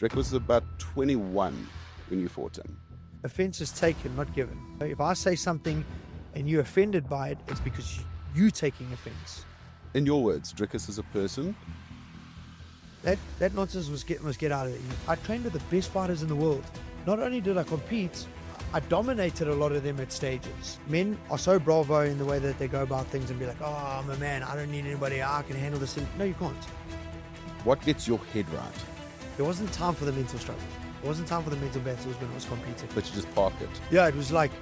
Dricus was about 21 when you fought him. Offense is taken, not given. If I say something and you're offended by it, it's because you're taking offense. In your words, Dricus is a person. That nonsense must get out of it. I trained with the best fighters in the world. Not only did I compete, I dominated a lot of them at stages. Men are so bravo in the way that they go about things and be like, oh, I'm a man, I don't need anybody, I can handle this. No, you can't. What gets your head right? There wasn't time for the mental struggle. There wasn't time for the mental battles when I was competing. But you just park it. Yeah, it was like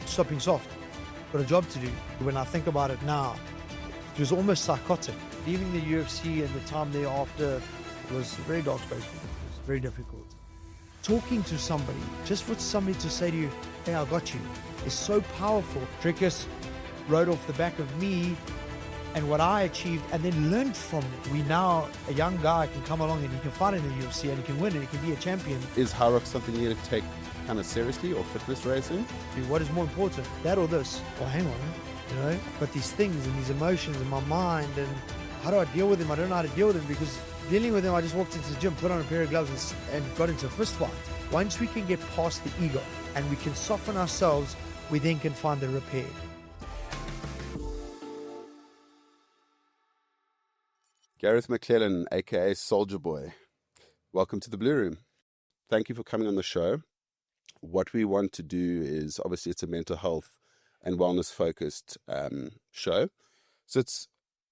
stopping soft. Got a job to do. When I think about it now, it was almost psychotic. Leaving the UFC and the time thereafter was a very dark space for me. It was very difficult. Talking to somebody, just for somebody to say to you, hey, I got you, is so powerful. Dricus rode off the back of me and what I achieved and then learned from it. We now, a young guy can come along and he can fight in the UFC and he can win and he can be a champion. Is high rock something you need to take kind of seriously, or fitness racing? What is more important, that or this? Well, hang on, you know, but these things and these emotions in my mind, and how do I deal with them? I don't know how to deal with them, because dealing with them, I just walked into the gym, put on a pair of gloves and got into a fist fight. Once we can get past the ego and we can soften ourselves, we then can find the repair. Garreth McLellan, aka Soldierboy, welcome to the Blue Room. Thank you for coming on the show. What we want to do is, obviously, it's a mental health and wellness focused show. So it's,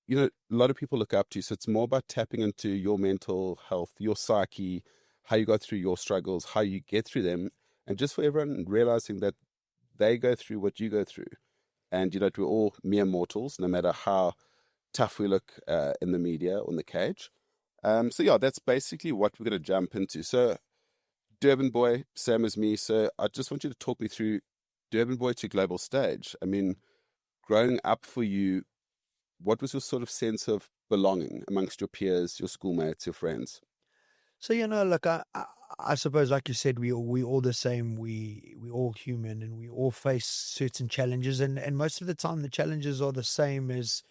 you know, a lot of people look up to you. So it's more about tapping into your mental health, your psyche, how you go through your struggles, how you get through them, and just for everyone realizing that they go through what you go through. And, you know, we're all mere mortals, no matter how tough we look in the media or in the cage. So yeah, that's basically what we're going to jump into. So Durban boy, same as me. So I just want you to talk me through Durban boy to global stage. I mean, growing up for you, what was your sort of sense of belonging amongst your peers, your schoolmates, your friends? So, you know, look, I suppose, like you said, we all the same. We all human, and we all face certain challenges, and most of the time the challenges are the same as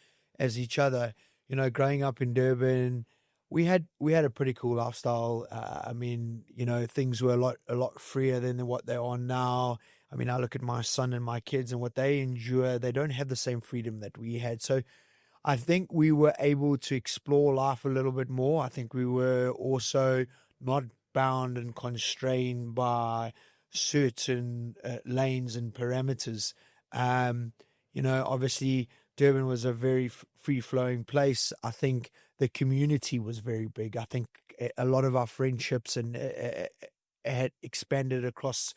each other. You know, growing up in Durban, we had a pretty cool lifestyle. I mean, you know, things were a lot freer than what they are now. I mean, I look at my son and my kids and what they endure. They don't have the same freedom that we had. So I think we were able to explore life a little bit more. I think we were also not bound and constrained by certain lanes and parameters. You know, obviously Durban was a very free-flowing place. I think the community was very big. I think a lot of our friendships and had expanded across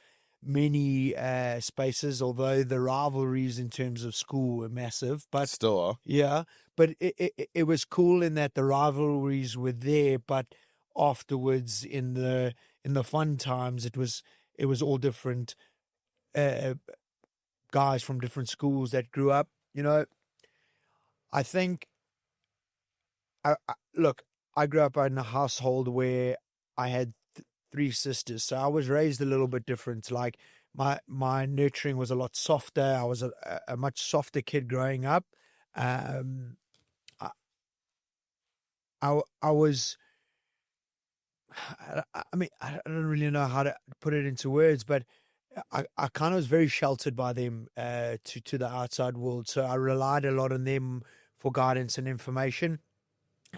many spaces, although the rivalries in terms of school were massive. But still are. Yeah, but it was cool in that the rivalries were there, but afterwards in the fun times, it was all different guys from different schools that grew up. You know, I think, look, I grew up in a household where I had three sisters, so I was raised a little bit different. Like my nurturing was a lot softer. I was a much softer kid growing up. I was, I mean, I don't really know how to put it into words, but I kind of was very sheltered by them to the outside world. So I relied a lot on them for guidance and information.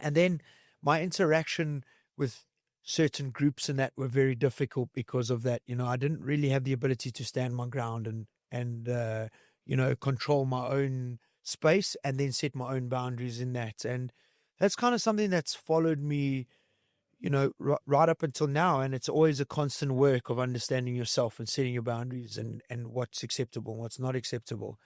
And then my interaction with certain groups and that were very difficult because of that. You know, I didn't really have the ability to stand my ground and you know, control my own space and then set my own boundaries in that. And that's kind of something that's followed me, you know, right up until now. And it's always a constant work of understanding yourself and setting your boundaries and what's acceptable and what's not acceptable.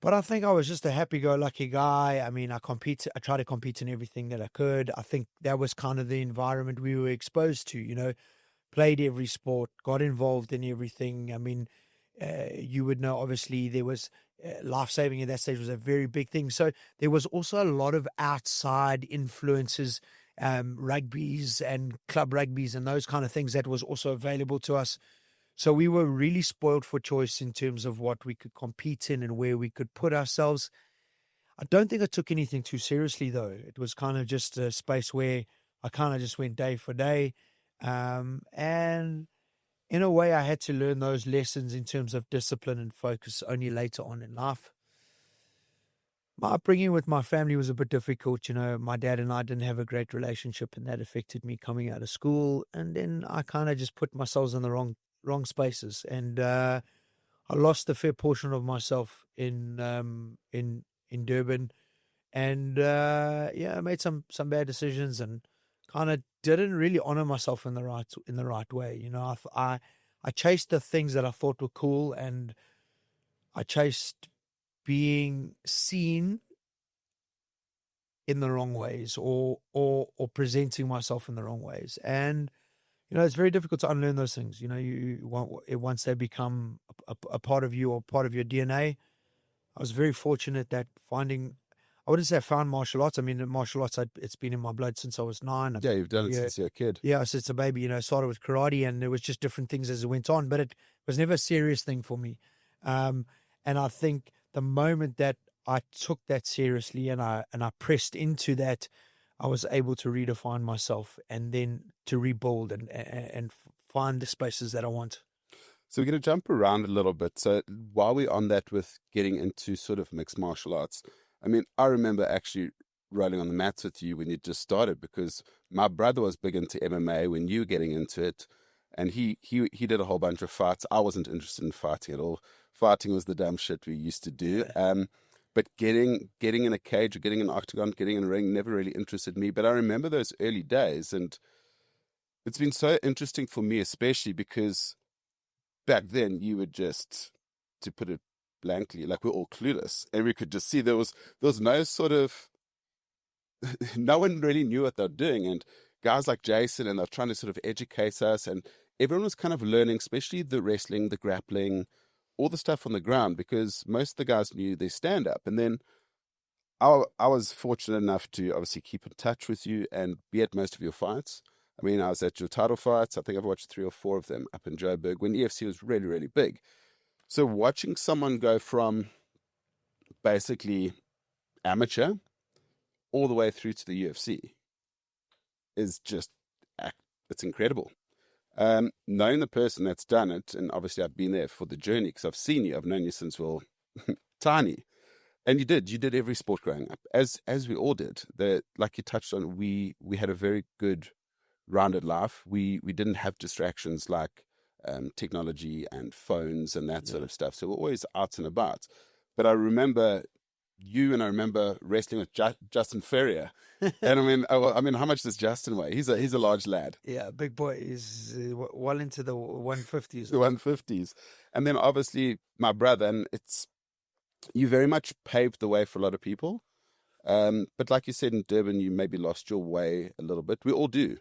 But I think I was just a happy-go-lucky guy. I mean, I tried to compete in everything that I could. I think that was kind of the environment we were exposed to, you know, played every sport, got involved in everything. I mean, you would know, obviously, there was life-saving at that stage was a very big thing. So there was also a lot of outside influences, rugbies and club rugbies and those kind of things that was also available to us. So we were really spoiled for choice in terms of what we could compete in and where we could put ourselves. I don't think I took anything too seriously, though. It was kind of just a space where I kind of just went day for day. And in a way, I had to learn those lessons in terms of discipline and focus only later on in life. My upbringing with my family was a bit difficult. My dad and I didn't have a great relationship, and that affected me coming out of school. And then I kind of just put myself in the wrong spaces, and I lost a fair portion of myself in Durban, and I made some bad decisions, and kind of didn't really honor myself in the right way. I chased the things that I thought were cool, and I chased being seen in the wrong ways, or presenting myself in the wrong ways. And it's very difficult to unlearn those things. Once they become a part of you or part of your DNA. I was very fortunate that I wouldn't say I found martial arts. I mean, martial arts, it's been in my blood since I was 9. Yeah, you've done it since you're a kid. Yeah, since a baby. I started with karate, and there was just different things as it went on, but it was never a serious thing for me. And I think the moment that I took that seriously and I pressed into that, I was able to redefine myself and then to rebuild and find the spaces that I want. So we're going to jump around a little bit. So while we're on that with getting into sort of mixed martial arts, I mean, I remember actually rolling on the mats with you when you just started, because my brother was big into MMA when you were getting into it, and he did a whole bunch of fights. I wasn't interested in fighting at all. Fighting was the dumb shit we used to do. But getting in a cage or getting in an octagon, getting in a ring never really interested me. But I remember those early days, and it's been so interesting for me, especially because back then you were just, to put it blankly, like we're all clueless, and we could just see there was no sort of no one really knew what they were doing, and guys like Jason, and they're trying to sort of educate us, and everyone was kind of learning, especially the wrestling, the grappling, all the stuff on the ground, because most of the guys knew their stand up. And then I was fortunate enough to obviously keep in touch with you and be at most of your fights. I mean, I was at your title fights. I think I've watched 3 or 4 of them up in Joberg when UFC was really, really big. So watching someone go from basically amateur all the way through to the UFC is just, it's incredible. Knowing the person that's done it, and obviously I've been there for the journey because I've seen you, I've known you since we're tiny. And you did every sport growing up, as we all did. Like you touched on, we had a very good rounded life. We didn't have distractions like technology and phones and that sort of stuff. So we're always out and about. But I remember you, and I remember wrestling with Justin Ferrier. And I mean, how much does Justin weigh? He's a large lad. Yeah, big boy. He's well into the 150s. The 150s. And then obviously my brother, and you very much paved the way for a lot of people. But like you said, in Durban, you maybe lost your way a little bit. We all do.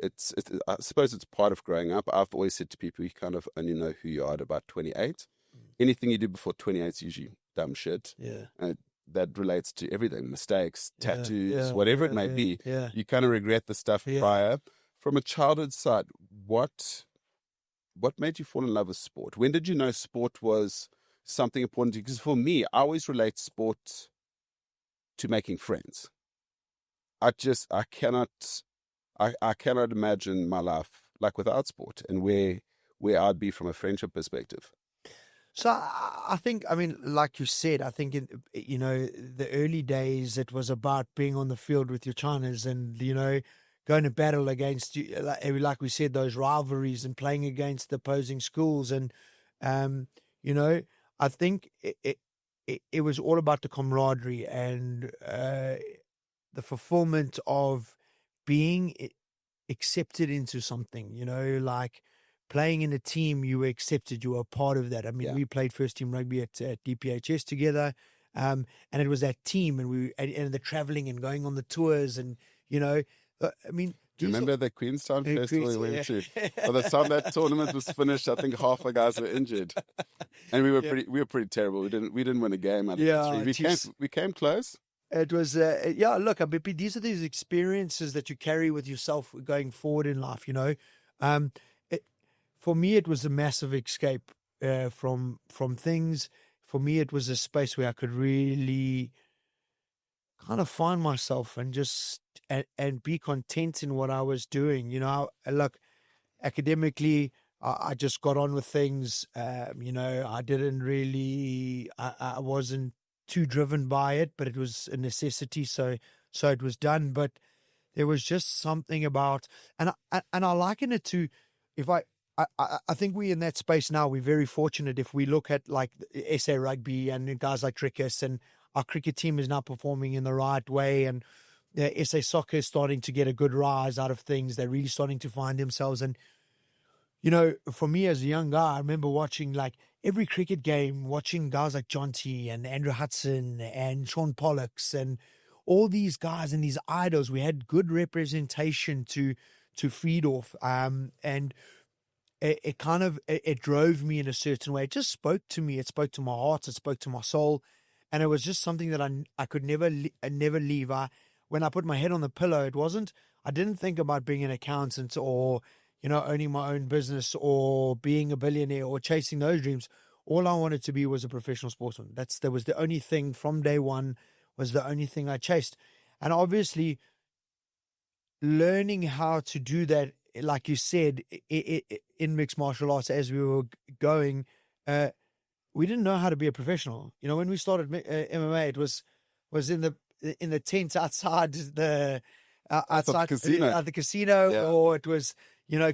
I suppose it's part of growing up. I've always said to people, you kind of only know who you are at about 28. Anything you do before 28 is usually dumb shit. Yeah. That relates to everything, mistakes, tattoos, whatever it may be. Yeah. You kind of regret the stuff prior. From a childhood side, what made you fall in love with sport? When did you know sport was something important to you? Because for me, I always relate sport to making friends. I cannot imagine my life like without sport, and where I'd be from a friendship perspective. So I think, I mean, like you said, I think in the early days, it was about being on the field with your Chinas and going to battle against you, like we said, those rivalries and playing against the opposing schools, and I think it was all about the camaraderie and the fulfillment of being accepted into something, like playing in a team, you were accepted, you were a part of that. I mean, we played first team rugby at DPHS together, and it was that team, and the traveling and going on the tours, and I mean, do you remember the Queenstown Festival we went to? By the time that tournament was finished, I think half the guys were injured, and we were pretty terrible. We didn't win a game out of the 3. We came close. It was look, I mean, these are these experiences that you carry with yourself going forward in life. For me, it was a massive escape from things. For me, it was a space where I could really kind of find myself and just and be content in what I was doing. Look, academically, I just got on with things. I didn't really, I wasn't too driven by it, but it was a necessity. So it was done. But there was just something about, and I liken it to, if I think we in that space now, we're very fortunate if we look at like SA Rugby and guys like Dricus, and our cricket team is now performing in the right way, and SA Soccer is starting to get a good rise out of things. They're really starting to find themselves. And, for me as a young guy, I remember watching like every cricket game, watching guys like John T and Andrew Hudson and Sean Pollocks and all these guys and these idols. We had good representation to feed off. And it kind of, it drove me in a certain way. It just spoke to me. It spoke to my heart. It spoke to my soul. And it was just something that I could never leave. When I put my head on the pillow, I didn't think about being an accountant or, owning my own business or being a billionaire or chasing those dreams. All I wanted to be was a professional sportsman. That was the only thing from day one, was the only thing I chased. And obviously learning how to do that, like you said, in mixed martial arts, as we were going, we didn't know how to be a professional. When we started MMA, it was in the tent outside the casino. At the casino, Yeah. or it was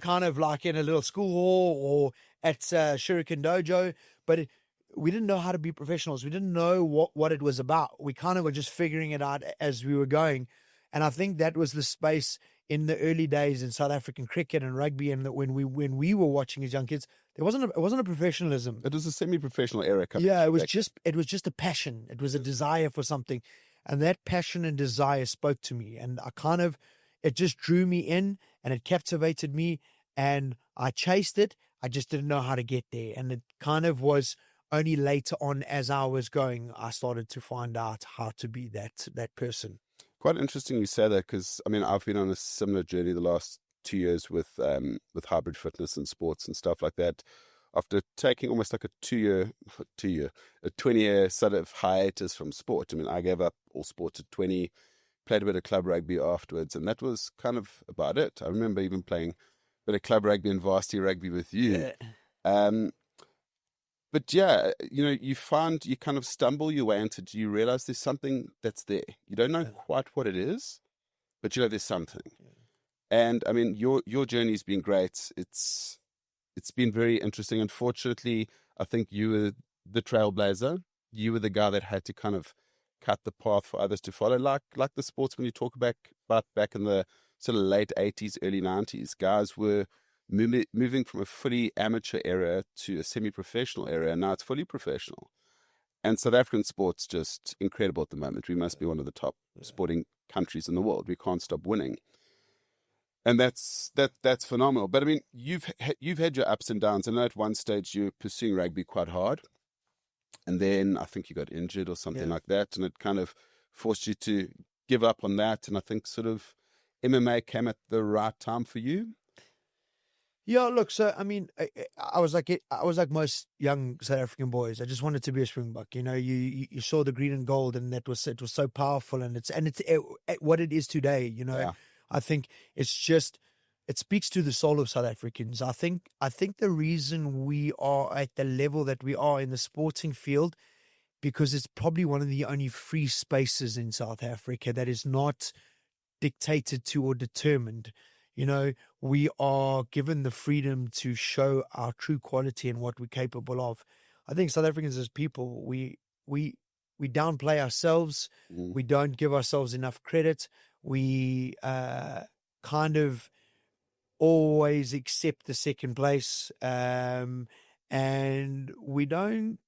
kind of like in a little school hall or at Shuriken Dojo. But we didn't know how to be professionals. We didn't know what it was about. We kind of were just figuring it out as we were going. And I think that was the space in the early days in South African cricket and rugby, and that when we were watching as young kids, it wasn't a professionalism. It was a semi-professional era. Yeah, it was just a passion. It was a desire for something, and that passion and desire spoke to me, and it just drew me in, and it captivated me, and I chased it. I just didn't know how to get there, and it kind of was only later on, as I was going, I started to find out how to be that person. Quite interesting you say that, because I've been on a similar journey the last 2 years with hybrid fitness and sports and stuff like that. After taking almost like a 20-year sort of hiatus from sport. I gave up all sport at 20, played a bit of club rugby afterwards, and that was kind of about it. I remember even playing a bit of club rugby and varsity rugby with you. Yeah. But yeah, you kind of stumble your way into it. You realize there's something that's there. You don't know quite what it is, but there's something. And your journey's been great. It's been very interesting. Unfortunately, I think you were the trailblazer. You were the guy that had to kind of cut the path for others to follow. Like the sportsmen you talk about back in the sort of late 80s, early 90s, guys were moving from a fully amateur era to a semi-professional era, and now it's fully professional. And South African sport's just incredible at the moment. We must be one of the top sporting countries in the world. We can't stop winning, and that's phenomenal. But you've had your ups and downs. I know at one stage you were pursuing rugby quite hard, and then I think you got injured or something like that, and it kind of forced you to give up on that. And I think sort of MMA came at the right time for you. Yeah, look, so I was like most young South African boys. I just wanted to be a Springbok. You saw the green and gold, and it was so powerful, and it's what it is today. Yeah. I think it speaks to the soul of South Africans. I think the reason we are at the level that we are in the sporting field, because it's probably one of the only free spaces in South Africa that is not dictated to or determined. We are given the freedom to show our true quality and what we're capable of. I think South Africans as people, we downplay ourselves. We don't give ourselves enough credit. We kind of always accept the second place, and we don't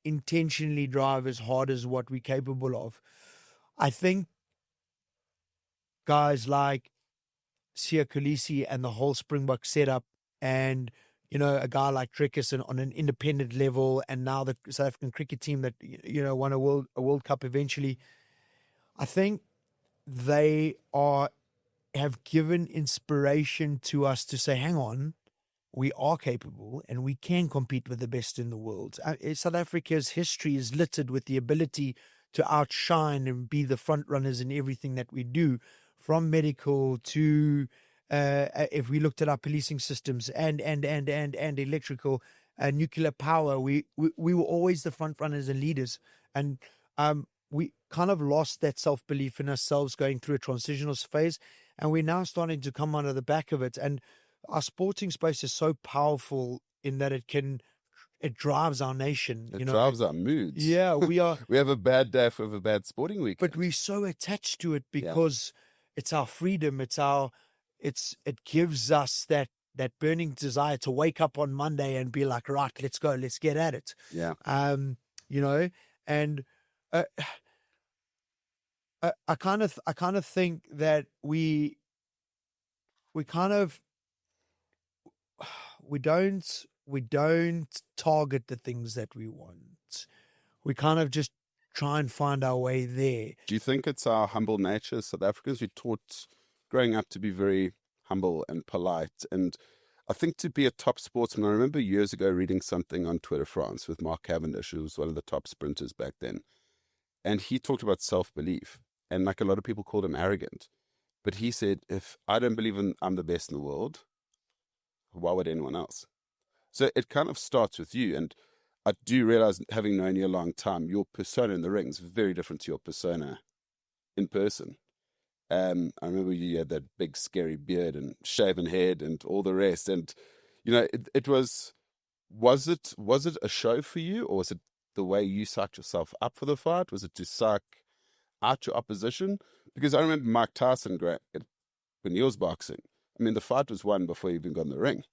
intentionally drive as hard as what we're capable of. I think guys like Siya Kolisi and the whole Springbok setup, and a guy like Dricus on an independent level, and now the South African cricket team that won a World Cup eventually. I think they have given inspiration to us to say, hang on, we are capable and we can compete with the best in the world. South Africa's history is littered with the ability outshine and be the front runners in everything that we do, from medical to if we looked at our policing systems and electrical, nuclear power, we were always the front runners and leaders. And we kind of lost that self-belief in ourselves going through a transitional phase, and we're now starting to come out of the back of it. And our sporting space is so powerful in that it drives our nation. It drives our moods. Yeah, we are. We have a bad day for a bad sporting weekend. But we're so attached to it because it's our freedom. It gives us that burning desire to wake up on Monday and be like, right, let's go, let's get at it. Yeah. And I kind of think that we don't target the things that we want. We kind of just try and find our way there. Do you think it's our humble nature as South Africans? We're taught growing up to be very humble and polite. And I think to be a top sportsman, I remember years ago reading something on Twitter France with Mark Cavendish, who was one of the top sprinters back then. And he talked about self-belief. And like a lot of people called him arrogant. But he said, if I don't believe I'm the best in the world, why would anyone else? So it kind of starts with you. And I do realize, having known you a long time, your persona in the ring is very different to your persona in person. I remember you had that big scary beard and shaven head and all the rest. And, it was it a show for you, or was it the way you psyched yourself up for the fight? Was it to psych out your opposition? Because I remember Mike Tyson, when he was boxing, I mean, the fight was won before he even got in the ring.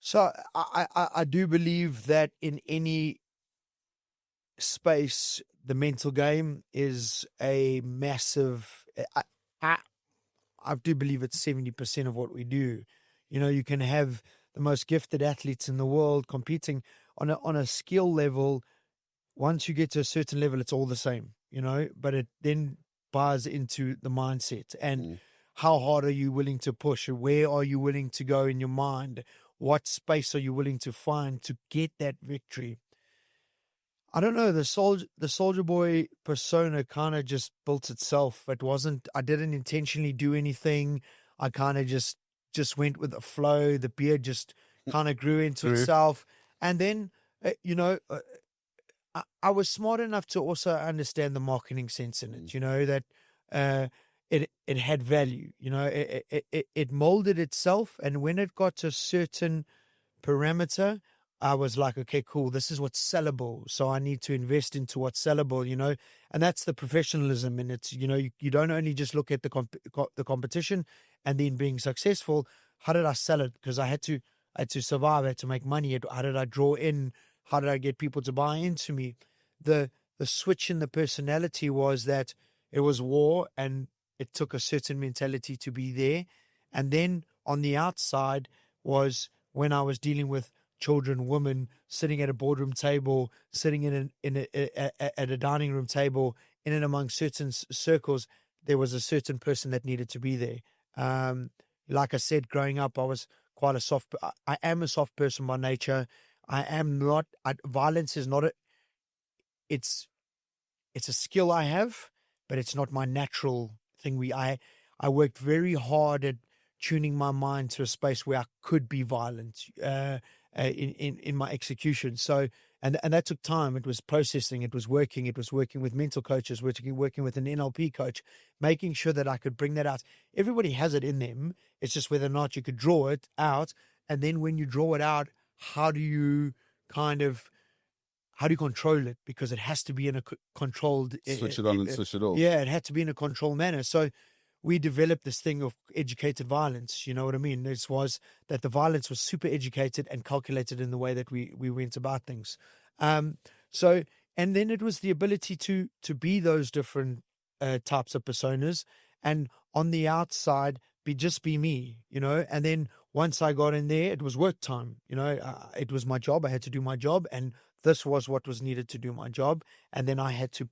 So I do believe that in any space, the mental game is a massive. I do believe it's 70% of what we do. You can have the most gifted athletes in the world competing on a skill level. Once you get to a certain level, it's all the same, but it then buys into the mindset and how hard are you willing to push? Where are you willing to go in your mind? What space are you willing to find to get that victory? I don't know. The Soldier Boy persona kind of just built itself. I didn't intentionally do anything. I kind of just went with the flow. The beard just kind of grew into itself. And then, I was smart enough to also understand the marketing sense in it, that it had value, it molded itself. And when it got to a certain parameter, I was like, okay, cool, this is what's sellable. So I need to invest into what's sellable, and that's the professionalism. And it's, you don't only just look at the competition and then being successful. How did I sell it? Because I had to survive. I had to make money. How did I draw in? How did I get people to buy into me? The switch in the personality was that it was war, and it took a certain mentality to be there. And then on the outside was when I was dealing with children, women, sitting at a boardroom table, sitting at a dining room table, in and among certain circles, there was a certain person that needed to be there. Like I said, growing up, I was quite I am a soft person by nature. I am not. Violence is not it's a skill I have, but it's not my natural thing. I worked very hard at tuning my mind to a space where I could be violent in my execution. So, and that took time. It was processing. It was working. It was working with mental coaches, working with an NLP coach, making sure that I could bring that out. Everybody has it in them. It's just whether or not you could draw it out. And then when you draw it out, how do you control it? Because it has to be in a controlled... Switch it on and switch it off. Yeah, it had to be in a controlled manner. So we developed this thing of educated violence. You know what I mean? It was that the violence was super educated and calculated in the way that we went about things. And then it was the ability to be those different types of personas, and on the outside, be me, and then once I got in there, it was work time, it was my job. I had to do my job, and this was what was needed to do my job. And then I had to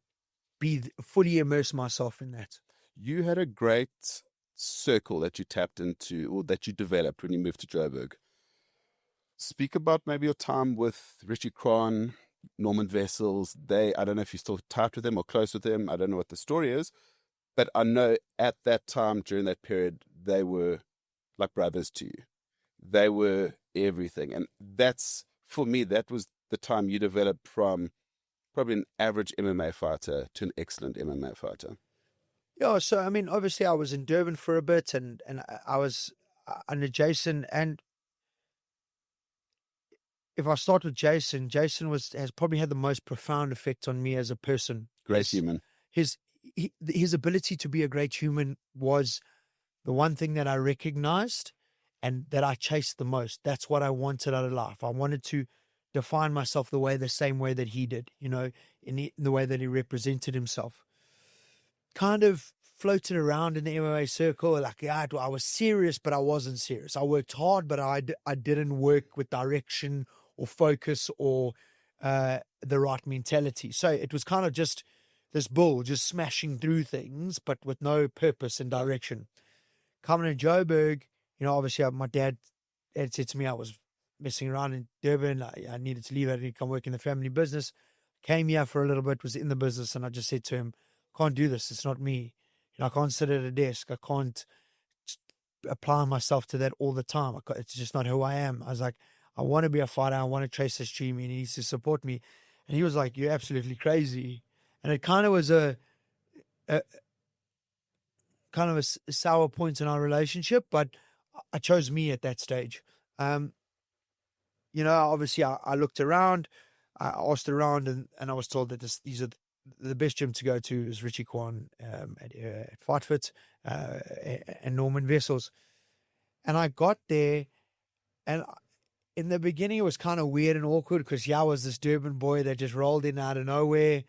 fully immerse myself in that. You had a great circle that you tapped into, or that you developed when you moved to Joberg. Speak about maybe your time with Richie Kron, Norman Vessels, I don't know if you're still tight with them or close with them. I don't know what the story is, but I know at that time, during that period, they were like brothers to you. They were everything. And that's, for me, that was the time you developed from probably an average MMA fighter to an excellent MMA fighter. Yeah, so I mean, obviously, I was in Durban for a bit, and I was under Jason. And if I start with Jason, Jason has probably had the most profound effect on me as a person. Great human. His ability to be a great human was the one thing that I recognized and that I chased the most. That's what I wanted out of life. I wanted to define myself the same way that he did, in the way that he represented himself. Kind of floated around in the MMA circle. Like, yeah, I was serious, but I wasn't serious. I worked hard, but I didn't work with direction or focus or the right mentality. So it was kind of just this bull just smashing through things, but with no purpose and direction. Coming to Joberg, obviously my dad had said to me I was messing around in Durban. I needed to leave. I had to come work in the family business. Came here for a little bit, was in the business, and I just said to him, can't do this. It's not me. I can't sit at a desk. I can't apply myself to that all the time. It's just not who I am. I was like, I want to be a fighter. I want to chase this dream. And he needs to support me. And he was like, you're absolutely crazy. And it kind of was a sour point in our relationship, but I chose me at that stage. Obviously I looked around, I asked around, and I was told that these are the best gym to go to is Richie Kwan at FightFit and Norman Vessels. And I got there, and in the beginning it was kind of weird and awkward because I was this Durban boy that just rolled in out of nowhere.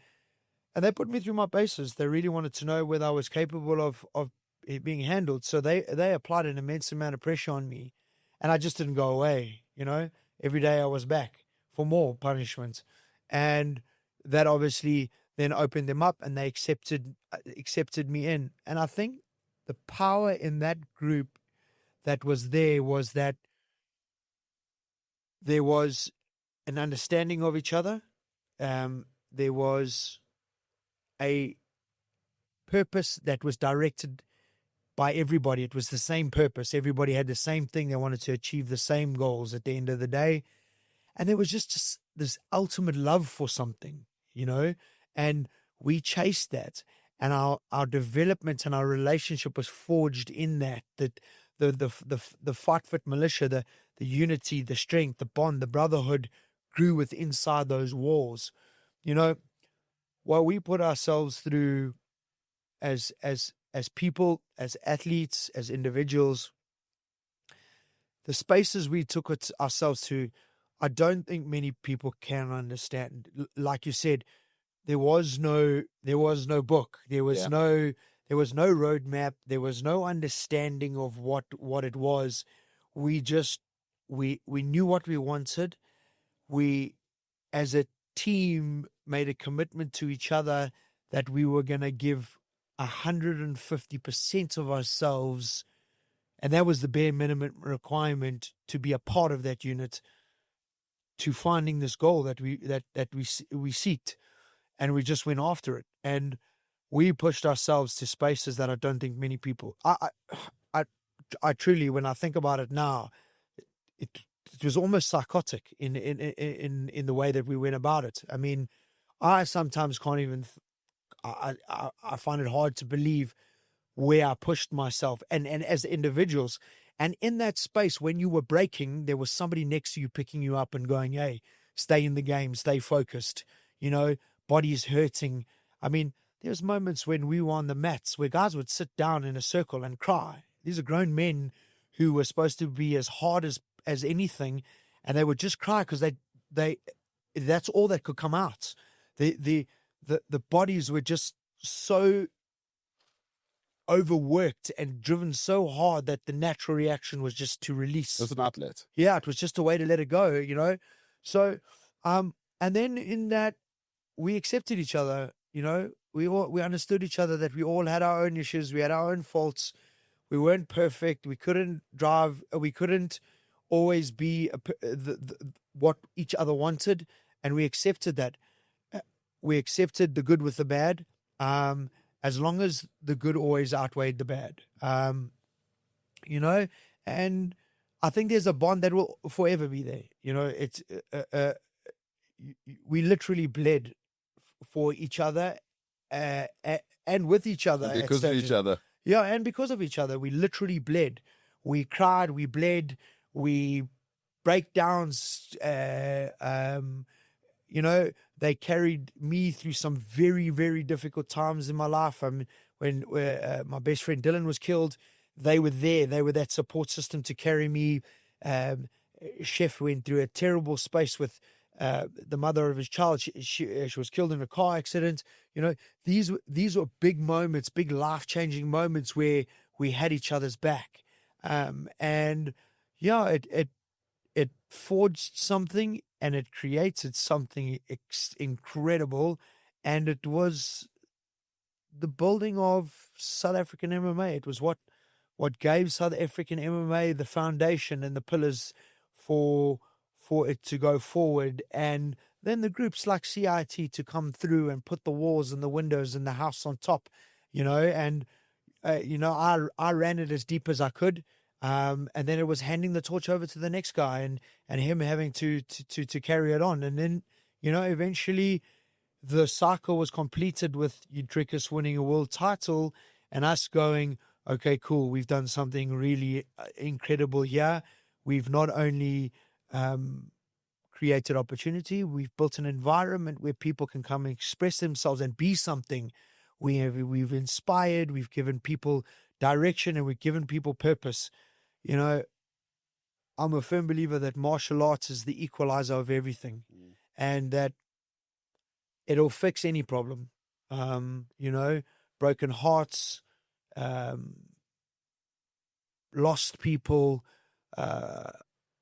And they put me through my paces. They really wanted to know whether I was capable of it being handled. So they applied an immense amount of pressure on me. And I just didn't go away, Every day I was back for more punishment. And that obviously then opened them up, and they accepted me in. And I think the power in that group that was that there was an understanding of each other. There was a purpose that was directed by everybody. It was the same purpose. Everybody had the same thing. They wanted to achieve the same goals at the end of the day. And there was just this ultimate love for something, and we chased that. And our development and our relationship was forged in that the Fight Fit militia, the unity, the strength, the bond, the brotherhood grew with inside those walls. What we put ourselves through as people, as athletes, as individuals, the spaces we took ourselves to, I don't think many people can understand. Like you said, there was no book. There was no roadmap. There was no understanding of what it was. We knew what we wanted. We, as a team, made a commitment to each other that we were going to give 150% of ourselves, and that was the bare minimum requirement to be a part of that unit, to finding this goal that we seeked, and we just went after it. And we pushed ourselves to spaces that I don't think many people. I truly, when I think about it now, it was almost psychotic in the way that we went about it. I mean, I sometimes can't even. I find it hard to believe where I pushed myself and as individuals. And in that space, when you were breaking, there was somebody next to you picking you up and going, hey, stay in the game, stay focused, body's hurting. I mean, there's moments when we were on the mats where guys would sit down in a circle and cry. These are grown men who were supposed to be as hard as anything, and they would just cry because they that's all that could come out. The bodies were just so overworked and driven so hard that the natural reaction was just to release. It was an outlet. Yeah, it was just a way to let it go, So, and then in that, we accepted each other, we understood each other, that we all had our own issues, we had our own faults, we weren't perfect, we couldn't drive, we couldn't always be what each other wanted, and we accepted that. We accepted the good with the bad, as long as the good always outweighed the bad. You know, and I think there's a bond that will forever be there. You know, it's we literally bled for each other, and with each other at Because of stages. each other. Yeah, and because of each other, we literally bled. We cried, we bled, we breakdowns. You know, they carried me through some very, very difficult times in my life. When my best friend Dylan was killed, they were there. They were that support system to carry me. Chef went through a terrible space with the mother of his child. She was killed in a car accident. You know, these were big moments, big life-changing moments where we had each other's back. And yeah, it forged something, and it created something incredible, and it was the building of South African MMA. It was what gave South African MMA the foundation and the pillars for it to go forward, and then the groups like CIT to come through and put the walls and the windows and the house on top, you know, and you know, I ran it as deep as I could. And then it was handing the torch over to the next guy, and him having to carry it on. And then, you know, eventually the cycle was completed with Dricus winning a world title and us going, okay, cool, we've done something really incredible here. We've not only created opportunity, we've built an environment where people can come and express themselves and be something. We've inspired, we've given people direction, and we've given people purpose. You know, I'm a firm believer that martial arts is the equalizer of everything, and that it'll fix any problem. You know, broken hearts, lost people,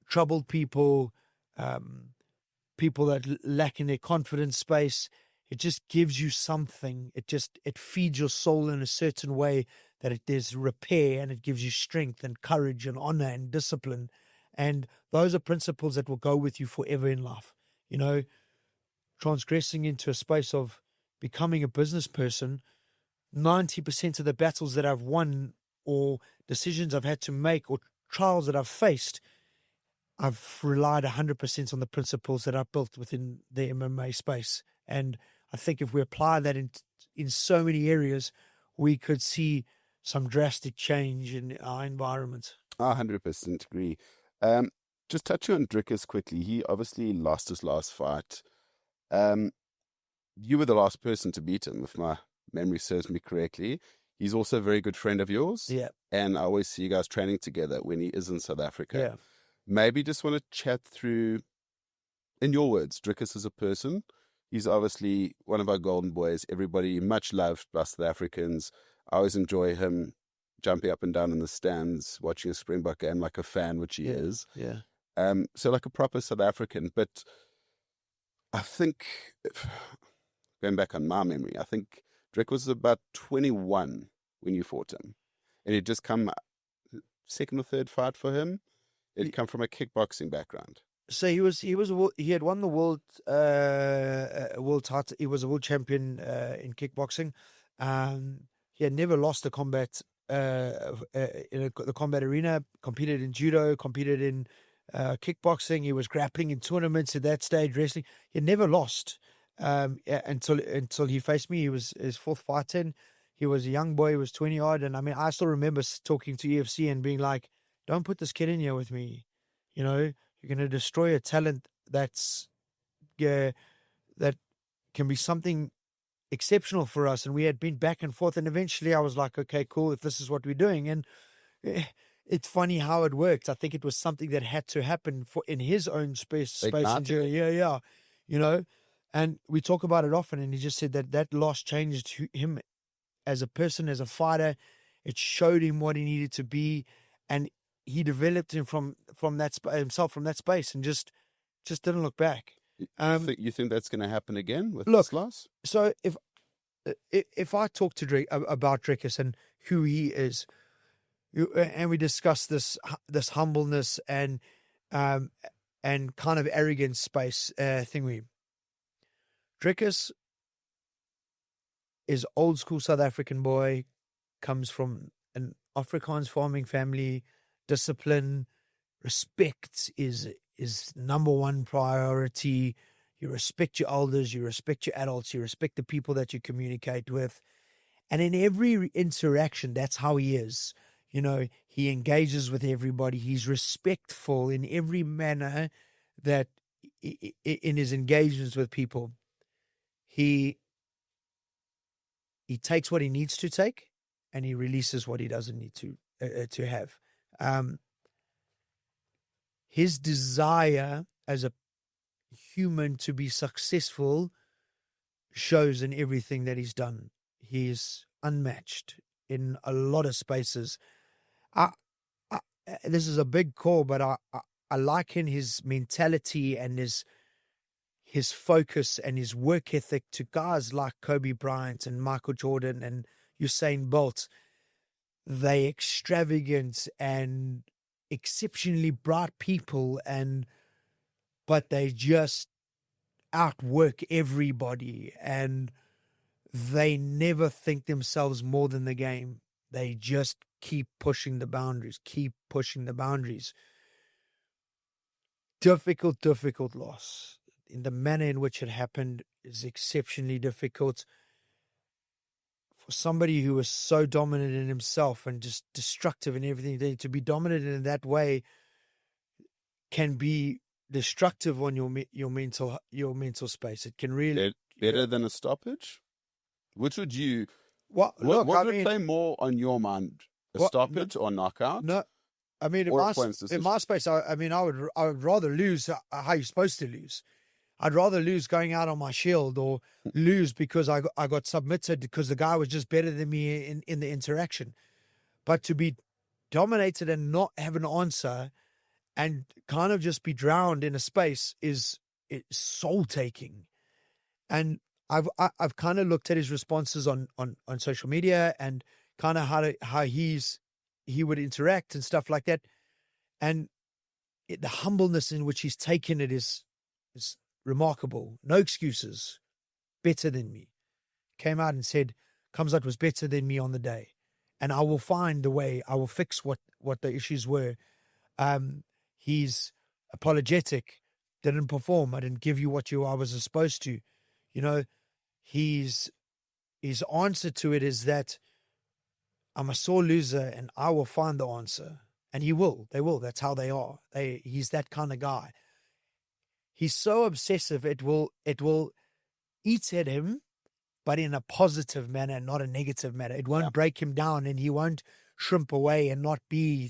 troubled people, people that lack in their confidence space. It just gives you something. It feeds your soul in a certain way that there's repair, and it gives you strength and courage and honor and discipline. And those are principles that will go with you forever in life. You know, transgressing into a space of becoming a business person, 90% of the battles that I've won, or decisions I've had to make, or trials that I've faced, I've relied 100% on the principles that I've built within the MMA space. And I think if we apply that in so many areas, we could see some drastic change in our environment. I 100% agree. Just touching on Dricus quickly, he obviously lost his last fight. You were the last person to beat him, if my memory serves me correctly. He's also a very good friend of yours. Yeah. And I always see you guys training together when he is in South Africa. Yeah. Maybe just want to chat through, in your words, Dricus as a person. He's obviously one of our golden boys. Everybody much loved by South Africans. I always enjoy him jumping up and down in the stands, watching a Springbok game like a fan, which he is. Yeah. So like a proper South African. But I think, going back on my memory, I think Dricus was about 21 when you fought him. And he'd just come second or third fight for him. It'd come from a kickboxing background. So he had won the world title. He was a world champion in kickboxing. He had never lost a combat in the combat arena. Competed in judo, competed in kickboxing. He was grappling in tournaments at that stage, wrestling. He had never lost until he faced me. He was his fourth fight in. He was a young boy. He was 20 odd, and I mean, I still remember talking to UFC and being like, "Don't put this kid in here with me. You know, you're going to destroy a talent that can be something exceptional for us." And we had been back and forth, and eventually I was like, "Okay, cool. If this is what we're doing," and it's funny how it worked. I think it was something that had to happen in his own space and journey. Yeah, you know. And we talk about it often, and he just said that loss changed him as a person, as a fighter. It showed him what he needed to be, and he developed him from that himself from that space, and just didn't look back. You think that's going to happen again with this loss? So if I talk to about Dricus and who he is, and we discuss this humbleness and kind of arrogance space thingy, Dricus is old school South African boy, comes from an Afrikaans farming family, discipline, respect is number one priority. You respect your elders, you respect your adults, you respect the people that you communicate with. And in every interaction, that's how he is. You know, he engages with everybody. He's respectful in every manner that in his engagements with people. He takes what he needs to take and he releases what he doesn't need to have. His desire as a human to be successful shows in everything that he's done. He's unmatched in a lot of spaces. This is a big call, but I liken his mentality and his focus and his work ethic to guys like Kobe Bryant and Michael Jordan and Usain Bolt. They extravagant and exceptionally bright people, but they just outwork everybody, and they never think themselves more than the game. They just keep pushing the boundaries. Difficult loss. In the manner in which it happened is exceptionally difficult. For somebody who was so dominant in himself and just destructive in everything, to be dominant in that way can be destructive on your mental space. It can really better than a stoppage. Which would you? What would play more on your mind, stoppage or knockout? No, I mean in my space, I would rather lose how you're supposed to lose. I'd rather lose going out on my shield or lose because I got submitted because the guy was just better than me in the interaction. But to be dominated and not have an answer and kind of just be drowned in a space is soul taking. And I've kind of looked at his responses on social media and kind of how he would interact and stuff like that. And the humbleness in which he's taken it is remarkable. No excuses. Better than me. Came out and said, Kamzat was better than me on the day. And I will find a way. I will fix what the issues were. He's apologetic. Didn't perform. I didn't give you what I was supposed to. You know, his answer to it is that I'm a sore loser and I will find the answer. And he will. They will. That's how they are. He's that kind of guy. He's so obsessive, it will eat at him, but in a positive manner, not a negative manner. It won't break him down, and he won't shrimp away and not be.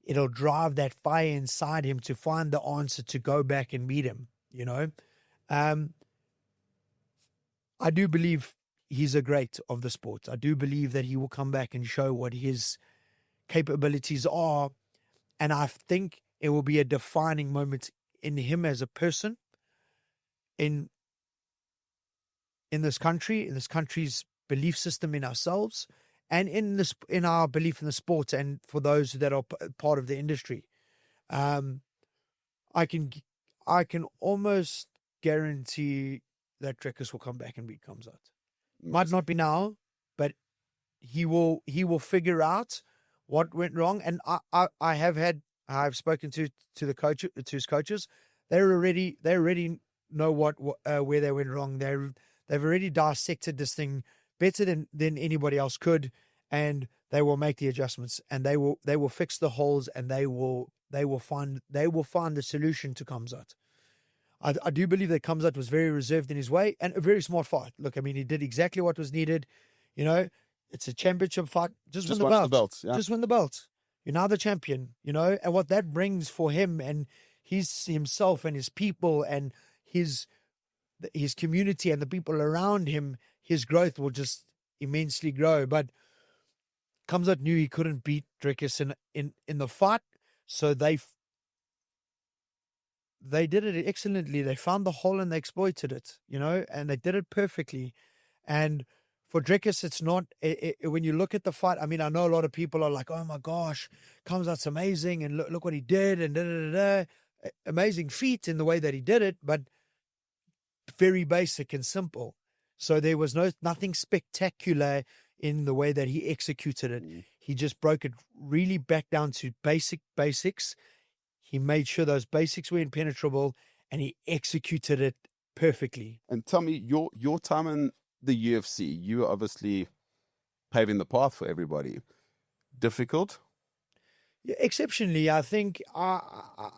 It'll drive that fire inside him to find the answer to go back and meet him. You know, I do believe he's a great of the sport. I do believe that he will come back and show what his capabilities are, and I think it will be a defining moment in him as a person, in this country, in this country's belief system in ourselves, and in our belief in the sport, and for those that are part of the industry. I can almost guarantee that Dricus will come back and beat Kamzat. Might not be now, but he will figure out what went wrong. And I've spoken to his coaches. They already know where they went wrong. They've already dissected this thing better than anybody else could, and they will make the adjustments, and they will fix the holes, and they will find the solution to Kamzat. I do believe that Kamzat was very reserved in his way and a very smart fight. Look, I mean, he did exactly what was needed. You know, it's a championship fight. Just win the belt. Yeah. Just win the belt. You're now the champion, you know, and what that brings for him and himself and his people and his community and the people around him, his growth will just immensely grow. But Kamzat knew he couldn't beat Dricus in the fight, so they did it excellently. They found the hole and they exploited it, you know, and they did it perfectly. And for Dricus, it's not, when you look at the fight, I mean, I know a lot of people are like, oh my gosh, Kamzat's amazing, and look what he did, and amazing feat in the way that he did it, but very basic and simple. So there was nothing spectacular in the way that he executed it. He just broke it really back down to basics. He made sure those basics were impenetrable, and he executed it perfectly. And tell me, your time in the UFC, you were obviously paving the path for everybody. Difficult? Yeah, exceptionally, I think I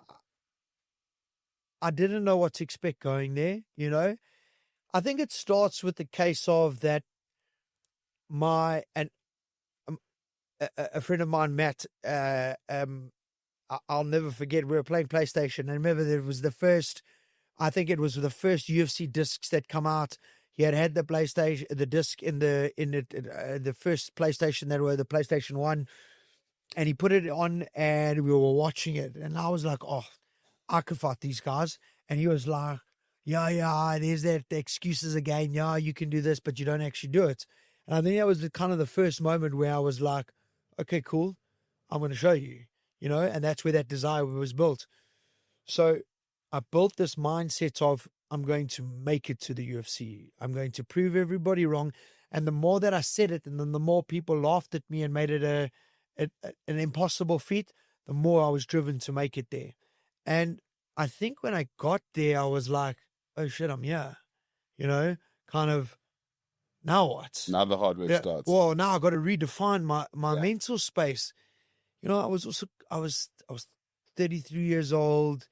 didn't know what to expect going there, you know. I think it starts with the case of that a friend of mine, Matt, I'll never forget, we were playing PlayStation, and remember there was the first UFC discs that come out. He had the disc in the first PlayStation that were the PlayStation 1, and he put it on and we were watching it, and I was like, oh, I could fight these guys. And he was like, yeah, there's the excuses again. Yeah, you can do this, but you don't actually do it. And I think that was the first moment where I was like, okay, cool, I'm going to show you, and that's where that desire was built. So I built this mindset of, I'm going to make it to the UFC. I'm going to prove everybody wrong. And the more that I said it, and then the more people laughed at me and made it an impossible feat, the more I was driven to make it there. And I think when I got there, I was like, oh shit, I'm here, kind of, now what? Now the hard work starts. Well, now I got to redefine my mental space. I was 33 years old.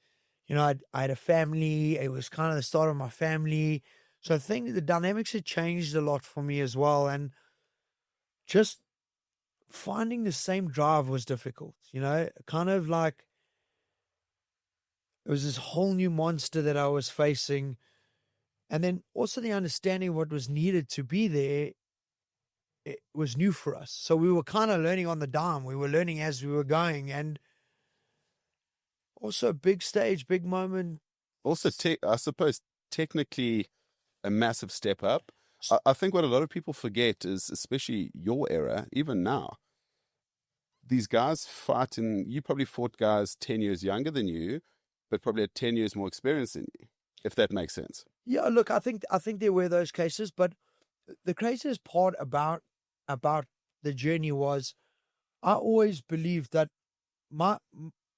I had a family. It was kind of the start of my family. So I think the dynamics had changed a lot for me as well. And just finding the same drive was difficult, kind of like it was this whole new monster that I was facing. And then also the understanding of what was needed to be there, it was new for us. So we were kind of learning on the dime. We were learning as we were going. And also big stage, big moment. Also, I suppose, technically a massive step up. I think what a lot of people forget is, especially your era, even now, these guys fighting, you probably fought guys 10 years younger than you, but probably had 10 years more experience than you, if that makes sense. Yeah, look, I think there were those cases, but the craziest part about the journey was I always believed that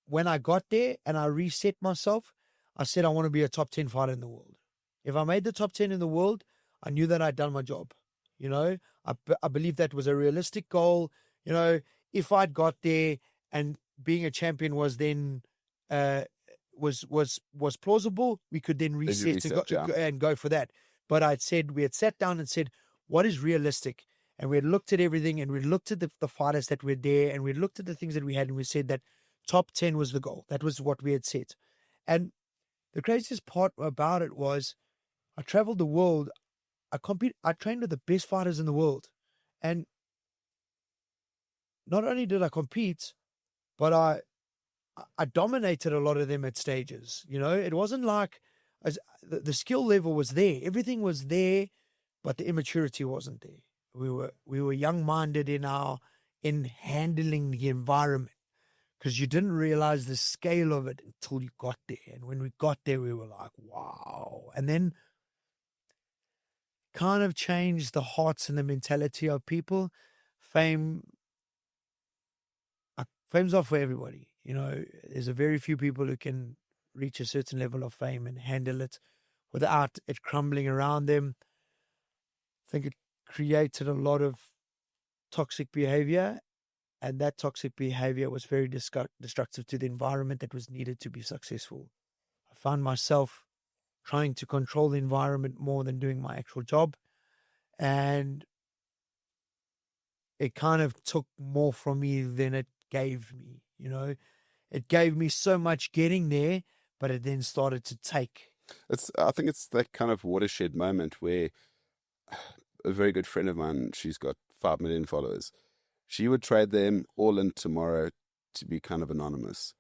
when I got there and I reset myself, I said I want to be a top 10 fighter in the world. If I made the top 10 in the world, I knew that I'd done my job. I believe that was a realistic goal. If I'd got there and being a champion was then was plausible, we could then reset and go for that. But we had sat down and said, what is realistic? And we had looked at everything, and we looked at the fighters that were there, and we looked at the things that we had, and we said that top 10 was the goal. That was what we had set. And the craziest part about it was I traveled the world. I trained with the best fighters in the world. And not only did I compete, but I dominated a lot of them at stages. It wasn't like the skill level was there. Everything was there, but the immaturity wasn't there. We were young-minded in handling the environment, because you didn't realize the scale of it until you got there. And when we got there, we were like, wow. And then kind of changed the hearts and the mentality of people. Fame's not for everybody. There's a very few people who can reach a certain level of fame and handle it without it crumbling around them. I think it created a lot of toxic behavior, and that toxic behavior was very destructive to the environment that was needed to be successful. I found myself trying to control the environment more than doing my actual job, and it kind of took more from me than it gave me. It gave me so much getting there, but it then started to take. I think it's that kind of watershed moment where a very good friend of mine, she's got 5 million followers. She would trade them all in tomorrow to be kind of anonymous,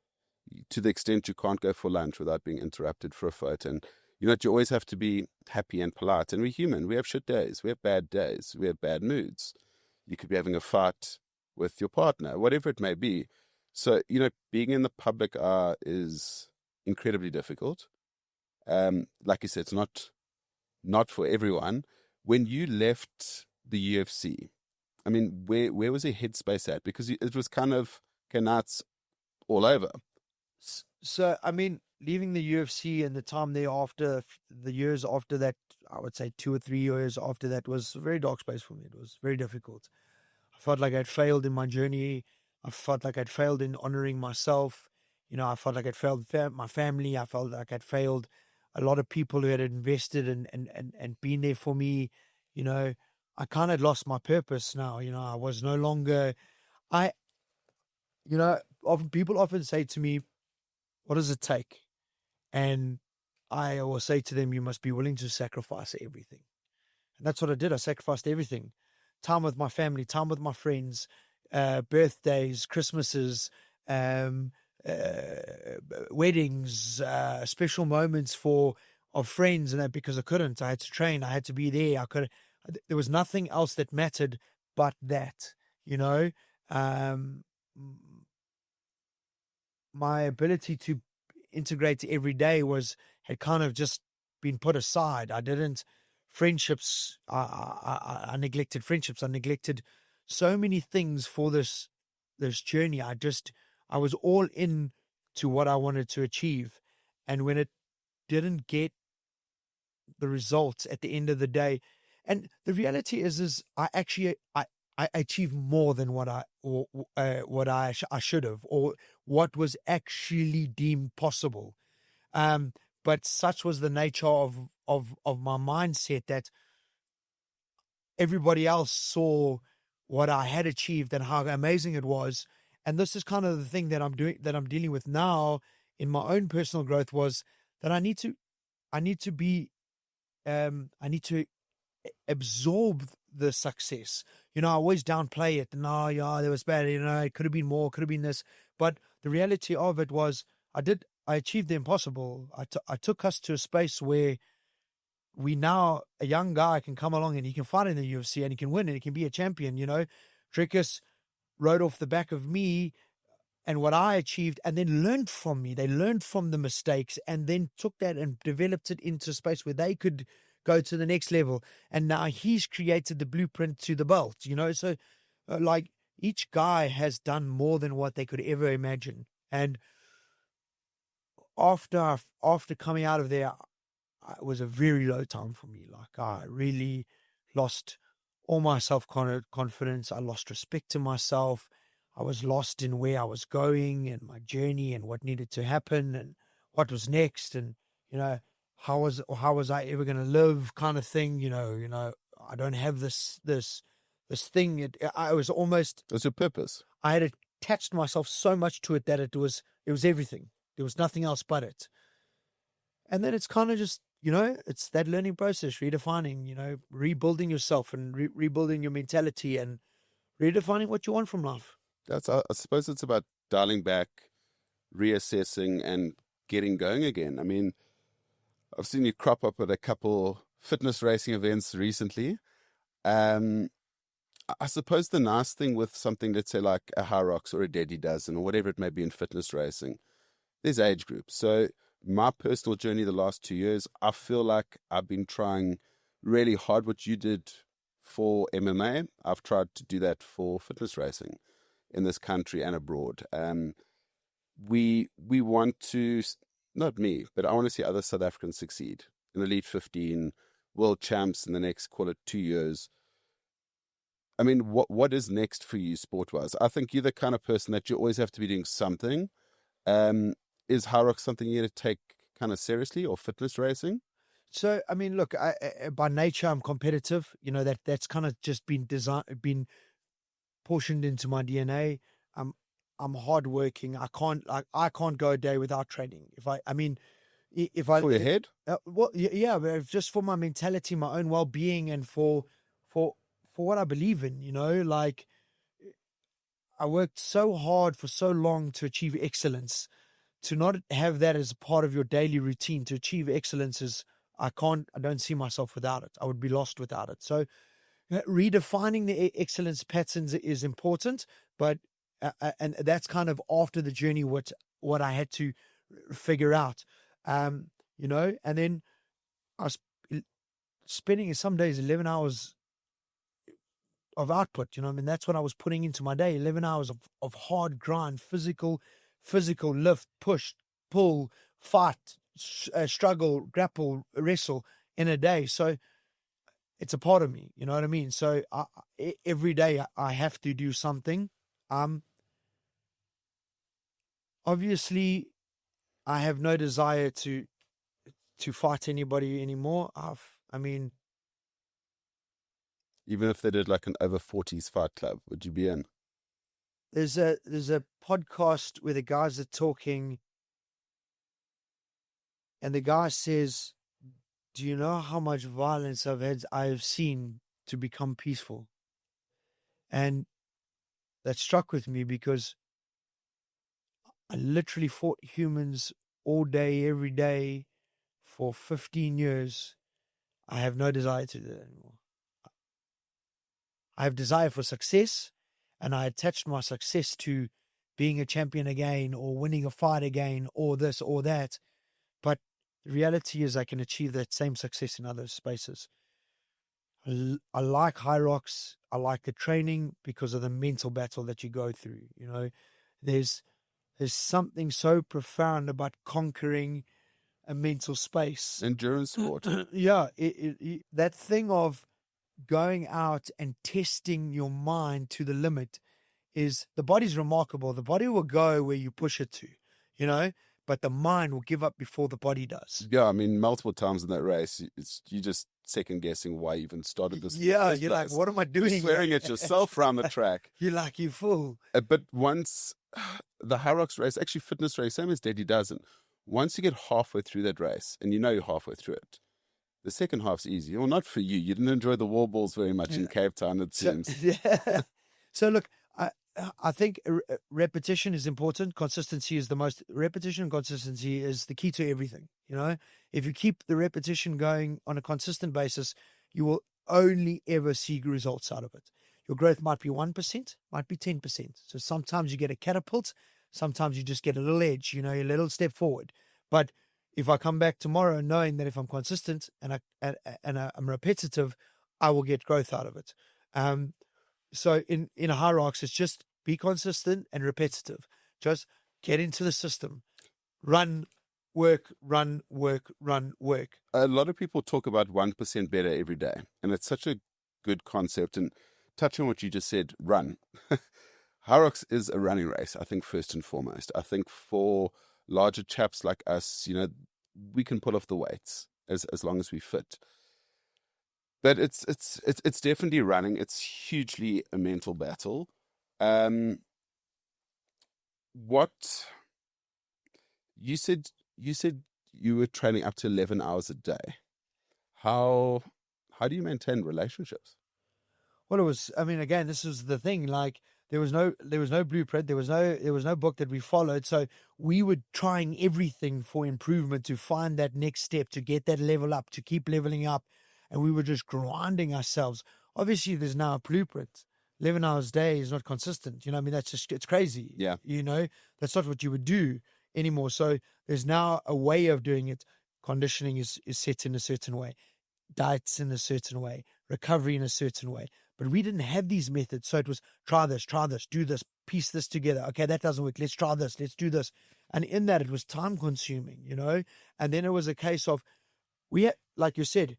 to the extent you can't go for lunch without being interrupted for a photo. And you always have to be happy and polite. And we're human. We have shit days. We have bad days. We have bad moods. You could be having a fight with your partner, whatever it may be. So, being in the public eye is incredibly difficult. Like you said, it's not not for everyone. When you left the UFC, I mean, where was your headspace at? Because it was kind of canards all over. So, I mean, leaving the UFC and the time thereafter, the years after that, I would say 2 or 3 years after that was a very dark space for me. It was very difficult. I felt like I'd failed in my journey. I felt like I'd failed in honoring myself. I felt like I'd failed my family. I felt like I'd failed a lot of people who had invested and been there for me. I kind of lost my purpose now. I was no longer, I, people often say to me, what does it take? And I will say to them, you must be willing to sacrifice everything. And that's what I did. I sacrificed everything. Time with my family, time with my friends, birthdays, Christmases, um, weddings, special moments of friends and that, because I couldn't. I had to train. I had to be there. There was nothing else that mattered but that, um, my ability to integrate every day had kind of just been put aside. I didn't friendships. I neglected friendships. I neglected so many things for this journey. I was all in to what I wanted to achieve, and when it didn't get the results at the end of the day, and the reality is I actually I achieved more than what I should have, or what was actually deemed possible. But such was the nature of my mindset that everybody else saw what I had achieved and how amazing it was. And this is kind of the thing that I'm dealing with now in my own personal growth, was that I need to absorb the success. I always downplay it. No, yeah, that was bad. It could have been more, could have been this. But the reality of it was I achieved the impossible. I took us to a space where a young guy can come along and he can fight in the UFC and he can win and he can be a champion. Dricus rode off the back of me and what I achieved, and then learned from me. They learned from the mistakes and then took that and developed it into a space where they could go to the next level. And now he's created the blueprint to the belt, so like each guy has done more than what they could ever imagine. And after coming out of there, it was a very low time for me. Like, I really lost all my self-confidence. I lost respect to myself. I was lost in where I was going and my journey and what needed to happen and what was next. And, how was I ever going to live, kind of thing, I don't have this thing. I was almost, What's your purpose? I had attached myself so much to it that it was everything. There was nothing else but it. And then it's kind of just, it's that learning process, redefining, rebuilding yourself and rebuilding your mentality and redefining what you want from life. I suppose it's about dialing back, reassessing, and getting going again. I mean, I've seen you crop up at a couple fitness racing events recently. I suppose the nice thing with something, let's say like a High Rocks or a Daddy Dozen or whatever it may be in fitness racing, there's age groups. So my personal journey the last 2 years, I feel like I've been trying really hard what you did for MMA. I've tried to do that for fitness racing in this country and abroad. We want to, not me, but I want to see other South Africans succeed in Elite 15, world champs in the next, call it 2 years. I mean, what is next for you sport-wise? I think you're the kind of person that you always have to be doing something. Is High Rock something you need to take kind of seriously, or fitness racing? So, I mean, look, I by nature, I'm competitive. That's kind of just been portioned into my DNA. I'm hardworking. I can't go a day without training. For your head? Well, yeah, but just for my mentality, my own well-being, and for what I believe in. Like, I worked so hard for so long to achieve excellence. To not have that as a part of your daily routine, to achieve excellence, I don't see myself without it. I would be lost without it. So redefining the excellence patterns is important, but and that's kind of after the journey, what I had to figure out, and then I was spending some days 11 hours of output. You know what I mean? That's what I was putting into my day. 11 hours of hard grind, physical lift, push, pull, fight, struggle, grapple, wrestle in a day. So it's a part of me. You know what I mean? So every day I have to do something. Obviously, I have no desire to fight anybody anymore. I mean, Even if they did like an over 40s fight club, would you be in? there's a podcast where the guys are talking, and the guy says, "Do you know how much violence I have seen to become peaceful?" And that struck with me because I literally fought humans all day, every day for 15 years. I have no desire to do that anymore. I have desire for success, and I attached my success to being a champion again or winning a fight again or this or that. But the reality is I can achieve that same success in other spaces. I like high rocks. I like the training because of the mental battle that you go through. You know, there's something so profound about conquering a mental space. Endurance sport. Yeah, that thing of going out and testing your mind to the limit is, the body's remarkable. The body will go where you push it to, you know, but the mind will give up before the body does. Yeah, I mean, multiple times in that race, you just second guessing why you even started this. Yeah, you're like, what am I doing? You're swearing at yourself around the track. You're like, you fool. But once the High Rocks race, actually fitness race, same as Daddy doesn't. Once you get halfway through that race, and you know you're halfway through it, the second half's easy. Well, not for you. You didn't enjoy the wall balls very much in Cape Town, it seems. Yeah. So look, I think repetition is important. Consistency is repetition and consistency is the key to everything. You know, if you keep the repetition going on a consistent basis, you will only ever see results out of it. Your growth might be 1%, might be 10%. So sometimes you get a catapult, sometimes you just get a little edge, you know, a little step forward. But if I come back tomorrow knowing that if I'm consistent and I'm repetitive, I will get growth out of it. So in a high rocks, it's just be consistent and repetitive. Just get into the system. Run, work, run, work, run, work. A lot of people talk about 1% better every day. And it's such a good concept. And touching on what you just said, run. High rocks is a running race, I think, first and foremost. I think for larger chaps like us, you know, we can pull off the weights as long as we fit. But it's definitely running. It's hugely a mental battle. What you said you were training up to 11 hours a day. How do you maintain relationships? Well, it was, I mean, again, this is the thing, like there was no blueprint, there was no book that we followed. So we were trying everything for improvement, to find that next step, to get that level up, to keep leveling up. And we were just grinding ourselves. Obviously, there's now a blueprint. 11 hours a day is not consistent. You know, I mean, it's crazy. Yeah. You know, that's not what you would do anymore. So there's now a way of doing it. Conditioning is set in a certain way. Diets in a certain way. Recovery in a certain way. But we didn't have these methods. So it was try this, do this, piece this together. Okay, that doesn't work. Let's try this. Let's do this. And in that, it was time consuming, you know. And then it was a case of, we had, like you said,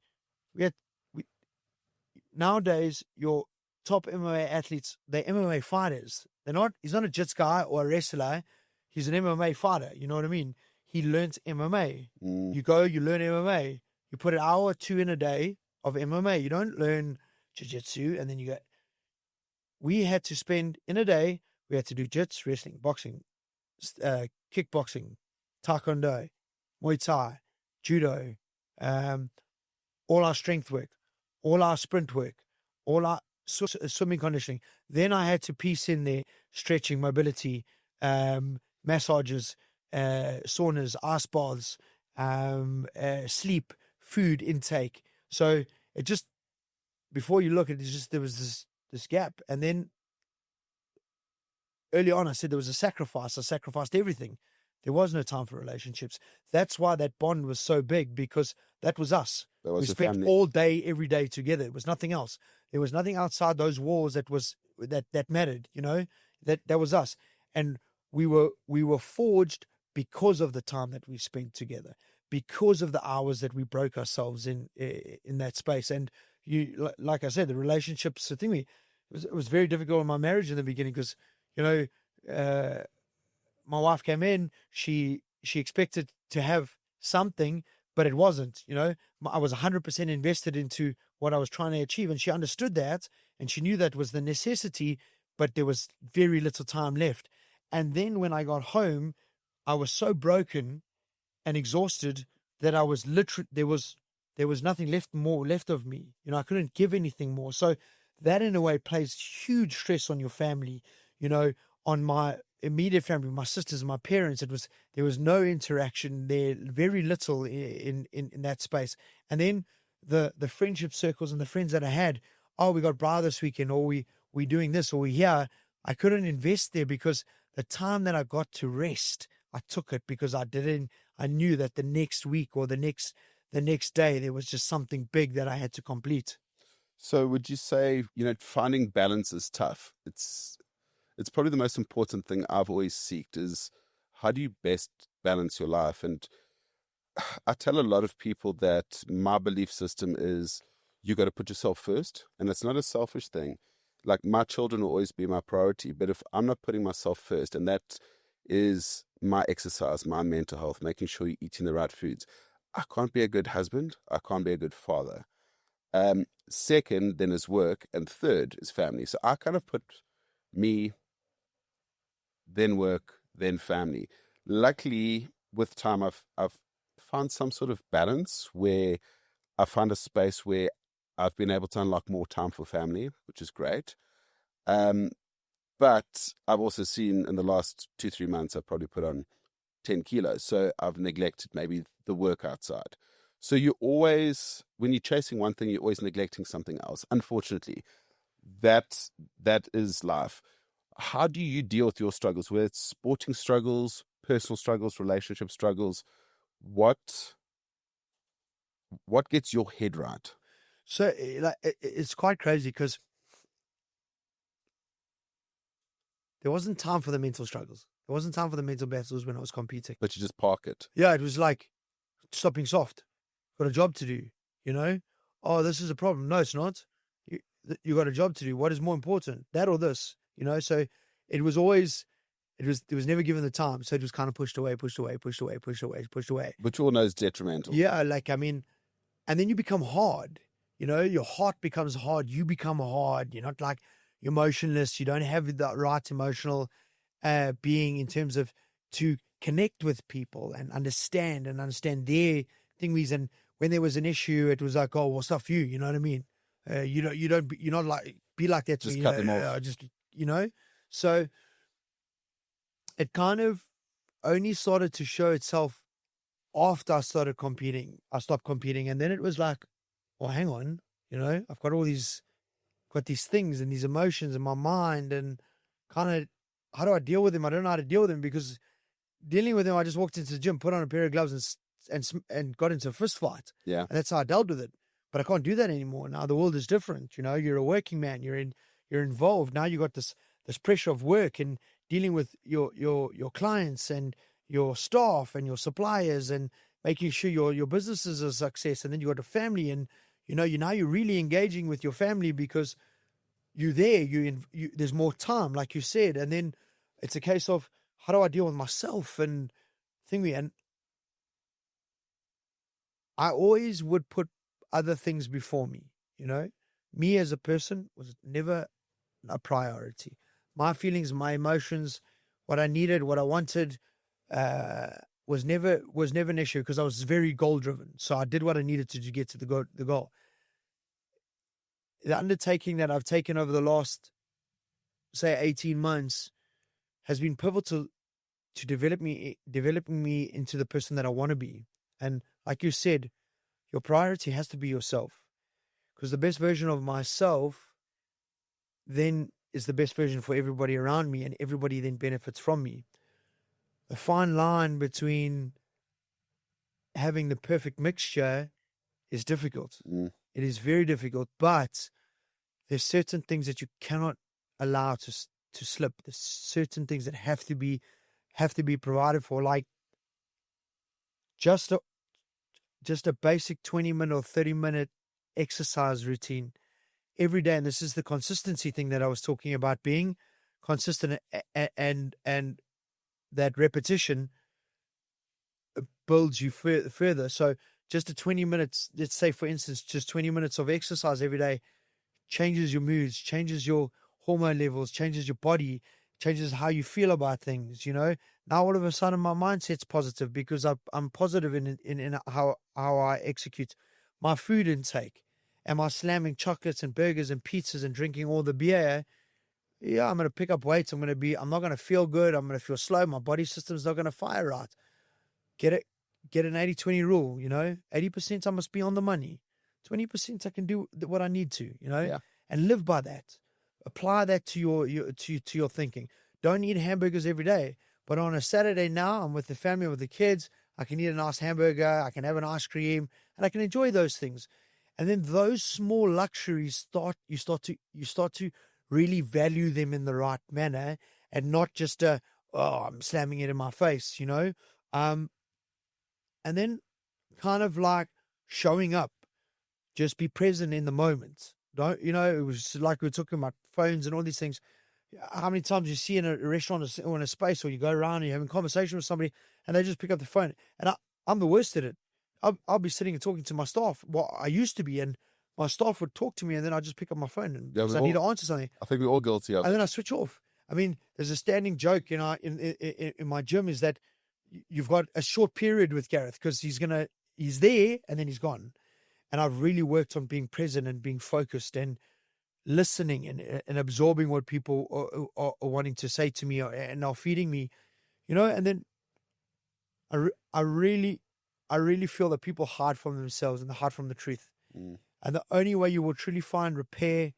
nowadays your top MMA athletes, they're MMA fighters. He's not a jits guy or a wrestler. He's an MMA fighter. You know what I mean? He learns MMA. You go, you learn MMA. You put an hour or two in a day of MMA. You don't learn jiu-jitsu and then you go. We had to spend in a day, we had to do jits, wrestling, boxing, kickboxing, taekwondo, Muay Thai, judo, all our strength work, all our sprint work, all our swimming conditioning. Then I had to piece in there stretching, mobility, massages, saunas, ice baths, sleep, food intake. So it just, before you look at it, there was this gap. And then early on, I said there was a sacrifice. I sacrificed everything. There was no time for relationships. That's why that bond was so big, because that was us. That was We the spent family. all day, every day together. It was nothing else. There was nothing outside those walls that mattered. That was us, and we were forged because of the time that we spent together, because of the hours that we broke ourselves in that space. And like I said, the relationships, the thing it was very difficult in my marriage in the beginning, because my wife came in, she expected to have something, but it wasn't. I was 100% invested into what I was trying to achieve, and she understood that, and she knew that was the necessity, but there was very little time left. And then when I got home, I was so broken and exhausted that I was literally, there was nothing left of me. I couldn't give anything more. So that in a way plays huge stress on your family, on my immediate family, my sisters and my parents. There was no interaction there, very little in that space. And then the friendship circles and the friends that I had, oh, we got bra this weekend, or we doing this, or we here. I couldn't invest there, because the time that I got to rest, I took it, because I knew that the next week or the next day there was just something big that I had to complete. So would you say, finding balance is tough? It's probably the most important thing I've always seeked, is how do you best balance your life? And I tell a lot of people that my belief system is you got to put yourself first, and it's not a selfish thing. Like, my children will always be my priority, but if I'm not putting myself first, and that is my exercise, my mental health, making sure you're eating the right foods, I can't be a good husband, I can't be a good father. Second then is work, and third is family. So I kind of put me, then work, then family. Luckily, with time, I've found some sort of balance where I find a space where I've been able to unlock more time for family, which is great. But I've also seen in the last 2-3 months, I've probably put on 10 kilos. So I've neglected maybe the work outside. So you always, when you're chasing one thing, you're always neglecting something else. Unfortunately, that is life. How do you deal with your struggles, whether it's sporting struggles, personal struggles, relationship struggles? What gets your head right? So it's quite crazy, because there wasn't time for the mental struggles. There wasn't time for the mental battles when I was competing. But you just park it. Yeah, it was like, stop being soft. Got a job to do, Oh, this is a problem. No, it's not. You got a job to do. What is more important, that or this? So it was always, it was never given the time. So it was kind of pushed away. Which all know is detrimental. Yeah, and then you become hard. Your heart becomes hard. You become hard. You're not like, you're emotionless. You don't have the right emotional being in terms of to connect with people and understand their things. And when there was an issue, it was like, oh, well, stuff you. You know what I mean? You're not like, be like that to Just me. cut them off. So it kind of only started to show itself after I started competing. I stopped competing, and then it was like, well, hang on, I've got these things and these emotions in my mind, and kind of, how do I deal with them? I don't know how to deal with them, because dealing with them, I just walked into the gym, put on a pair of gloves, and got into a fist fight. Yeah, and that's how I dealt with it. But I can't do that anymore. Now the world is different. You're a working man. You're involved. Now you got this pressure of work and dealing with your clients and your staff and your suppliers, and making sure your business is a success. And then you got a family, and you're really engaging with your family, because you're there. There's more time, like you said. And then it's a case of, how do I deal with myself and thingy? And I always would put other things before me. Me as a person was never a priority. My feelings, my emotions, what I needed, what I wanted, was never an issue, because I was very goal driven. So I did what I needed to get to the goal. The undertaking that I've taken over the last, say, 18 months has been pivotal to developing me into the person that I want to be. And like you said, your priority has to be yourself, because the best version of myself then is the best version for everybody around me, and everybody then benefits from me. the fine line between having the perfect mixture is difficult. It is very difficult, but there's certain things that you cannot allow to slip. There's certain things that have to be provided for, like just a basic 20-minute or 30-minute exercise routine every day. And this is the consistency thing that I was talking about, being consistent, and that repetition builds you further. So just a 20 minutes, let's say for instance, just 20 minutes of exercise every day changes your moods, changes your hormone levels, changes your body, changes how you feel about things. Now all of a sudden my mindset's positive because I'm positive in how I execute my food intake. Am I slamming chocolates and burgers and pizzas and drinking all the beer? Yeah, I'm going to pick up weight. I'm not going to feel good. I'm going to feel slow. My body system's not going to fire right. Get an 80-20 rule, 80% I must be on the money. 20% I can do what I need to, and live by that. Apply that to your thinking. Don't eat hamburgers every day, but on a Saturday now, I'm with the family, with the kids. I can eat a nice hamburger. I can have an ice cream, and I can enjoy those things. And then those small luxuries you start to really value them in the right manner, and not just I'm slamming it in my face, and then kind of like showing up, just be present in the moment. Don't, it was like we were talking about phones and all these things. How many times you see in a restaurant or in a space, or you go around and you're having a conversation with somebody and they just pick up the phone. And I'm the worst at it. I'll be sitting and talking to my staff. Well, I used to be, and my staff would talk to me, and then I just pick up my phone because I need to answer something. I think we're all guilty of. And then I switch off. I mean, there's a standing joke in my gym is that you've got a short period with Garreth because he's there and then he's gone. And I've really worked on being present and being focused and listening and absorbing what people are wanting to say to me and are feeding me, and then I really feel that people hide from themselves and they hide from the truth. And the only way you will truly find repair,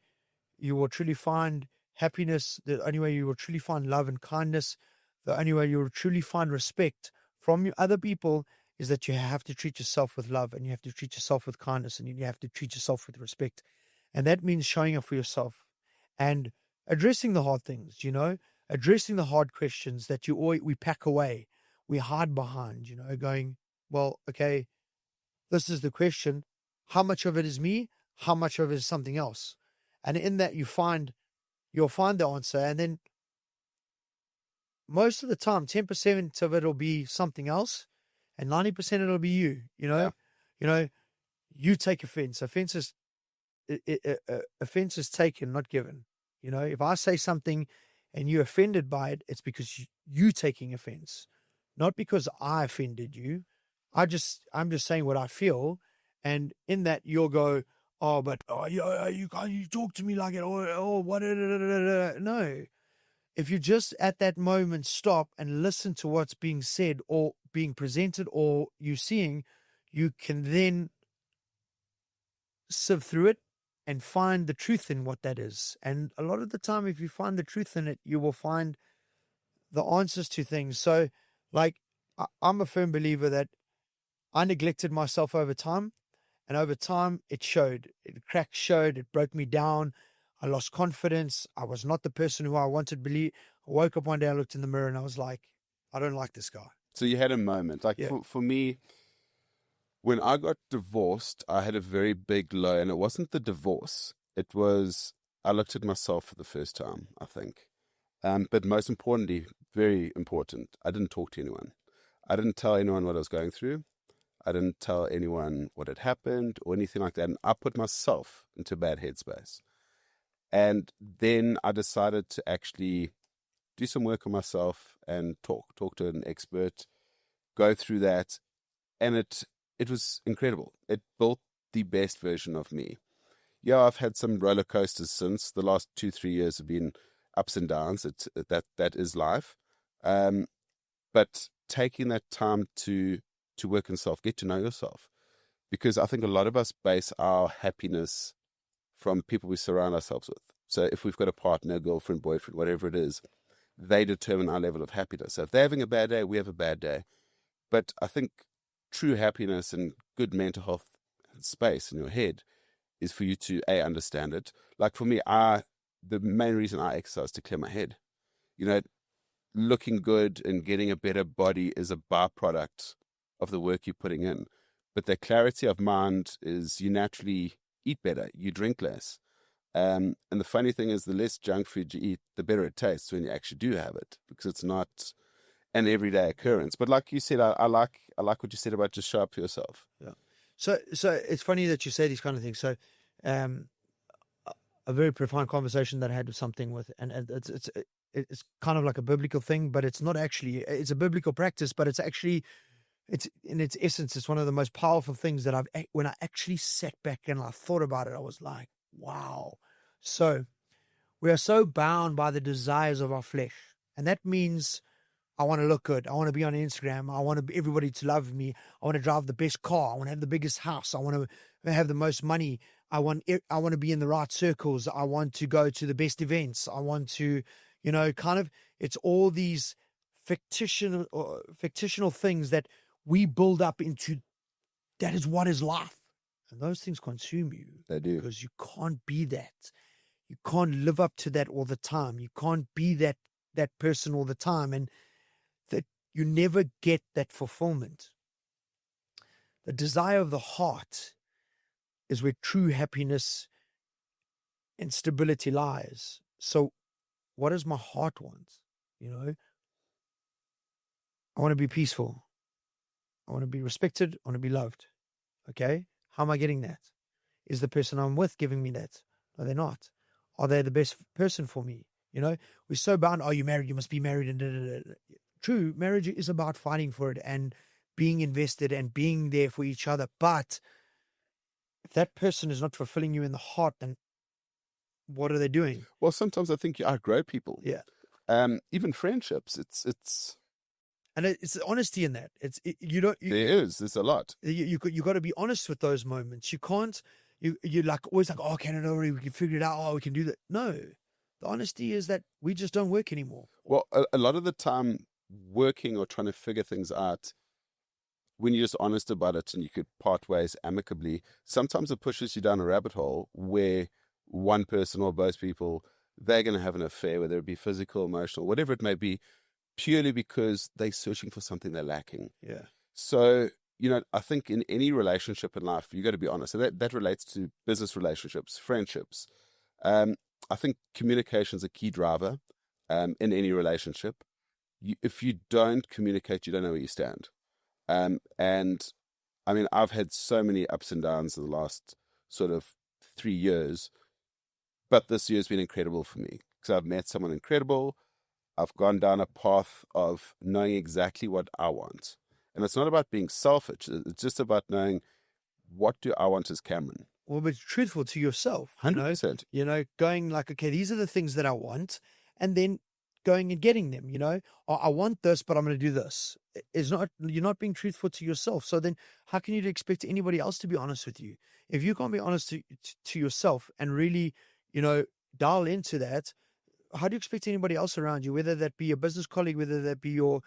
you will truly find happiness, the only way you will truly find love and kindness, the only way you will truly find respect from other people is that you have to treat yourself with love, and you have to treat yourself with kindness, and you have to treat yourself with respect. And that means showing up for yourself and addressing the hard things, addressing the hard questions that we pack away, we hide behind, going, well, okay, this is the question. How much of it is me? How much of it is something else? And in that you'll find the answer. And then most of the time, 10% of it will be something else, and 90% it'll be you. You take offense. Offense is taken, not given. If I say something and you're offended by it, it's because you taking offense, not because I offended you. I'm just saying what I feel, and in that you'll go, you talk to me like it, or what? No. If you just at that moment stop and listen to what's being said or being presented or you seeing, you can then sift through it and find the truth in what that is. And a lot of the time, if you find the truth in it, you will find the answers to things. So, like, I'm a firm believer that I neglected myself over time, and over time it showed. Cracks showed. It broke me down. I lost confidence. I was not the person who I wanted to believe. I woke up one day, I looked in the mirror, and I was like, I don't like this guy. So you had a moment. Like, yeah. For me, when I got divorced, I had a very big low, and it wasn't the divorce. It was, I looked at myself for the first time, I think. But most importantly, very important, I didn't talk to anyone. I didn't tell anyone what I was going through. I didn't tell anyone what had happened or anything like that. And I put myself into a bad headspace. And then I decided to actually do some work on myself and talk to an expert, go through that. And it was incredible. It built the best version of me. Yeah, I've had some roller coasters since. The last 2-3 years have been ups and downs. That is life. But taking that time to work on self, get to know yourself. Because I think a lot of us base our happiness from people we surround ourselves with. So if we've got a partner, girlfriend, boyfriend, whatever it is, they determine our level of happiness. So if they're having a bad day, we have a bad day. But I think true happiness and good mental health space in your head is for you to understand it. Like for me, the main reason I exercise is to clear my head. Looking good and getting a better body is a byproduct of the work you're putting in. But the clarity of mind is you naturally eat better, you drink less. And the funny thing is, the less junk food you eat, the better it tastes when you actually do have it, because it's not an everyday occurrence. But like you said, I like what you said about just show up for yourself. Yeah. So it's funny that you say these kind of things. So, a very profound conversation that I had with something with, and it's kind of like a biblical thing, but it's not actually. It's a biblical practice, but it's actually, it's in its essence, it's one of the most powerful things that when I actually sat back and I thought about it, I was like, wow. So we are so bound by the desires of our flesh, and that means I want to look good. I want to be on Instagram. I want everybody to love me. I want to drive the best car. I want to have the biggest house. I want to have the most money. I want to be in the right circles. I want to go to the best events. I want to, it's all these fictional things that we build up into. That is what is life. And those things consume you. They do. Because you can't be that. You can't live up to that all the time. You can't be that person all the time. And that you never get that fulfillment. The desire of the heart is where true happiness and stability lies. So what does my heart want? I want to be peaceful. I want to be respected. I want to be loved. Okay? How am I getting that? Is the person I'm with giving me that? No, they're not. Are they the best person for me? We're so bound. Are you married? You must be married. And True, marriage is about fighting for it and being invested and being there for each other. But if that person is not fulfilling you in the heart, then what are they doing? Well, sometimes I think you outgrow people. Yeah. Even friendships. And it's honesty in that. There's a lot. You got to be honest with those moments. You can't. You're like always like, oh, okay, no worry, we can figure it out. Oh, we can do that. No, the honesty is that we just don't work anymore. Well, a lot of the time, working or trying to figure things out, when you're just honest about it and you could part ways amicably, sometimes it pushes you down a rabbit hole where one person or both people, they're going to have an affair, whether it be physical, emotional, whatever it may be, purely because they're searching for something they're lacking. Yeah. So, I think in any relationship in life, you got to be honest. So that relates to business relationships, friendships. I think communication is a key driver in any relationship. If you don't communicate, you don't know where you stand. And I mean, I've had so many ups and downs in the last sort of 3 years, but this year's been incredible for me because I've met someone incredible. I've gone down a path of knowing exactly what I want. And it's not about being selfish. It's just about knowing, what do I want as Cameron? Well, but truthful to yourself. 100%. Going like, okay, these are the things that I want, and then going and getting them. I want this, but I'm going to do this. You're not being truthful to yourself. So then how can you expect anybody else to be honest with you? If you can't be honest to yourself and really, dial into that, how do you expect anybody else around you, whether that be your business colleague, whether that be your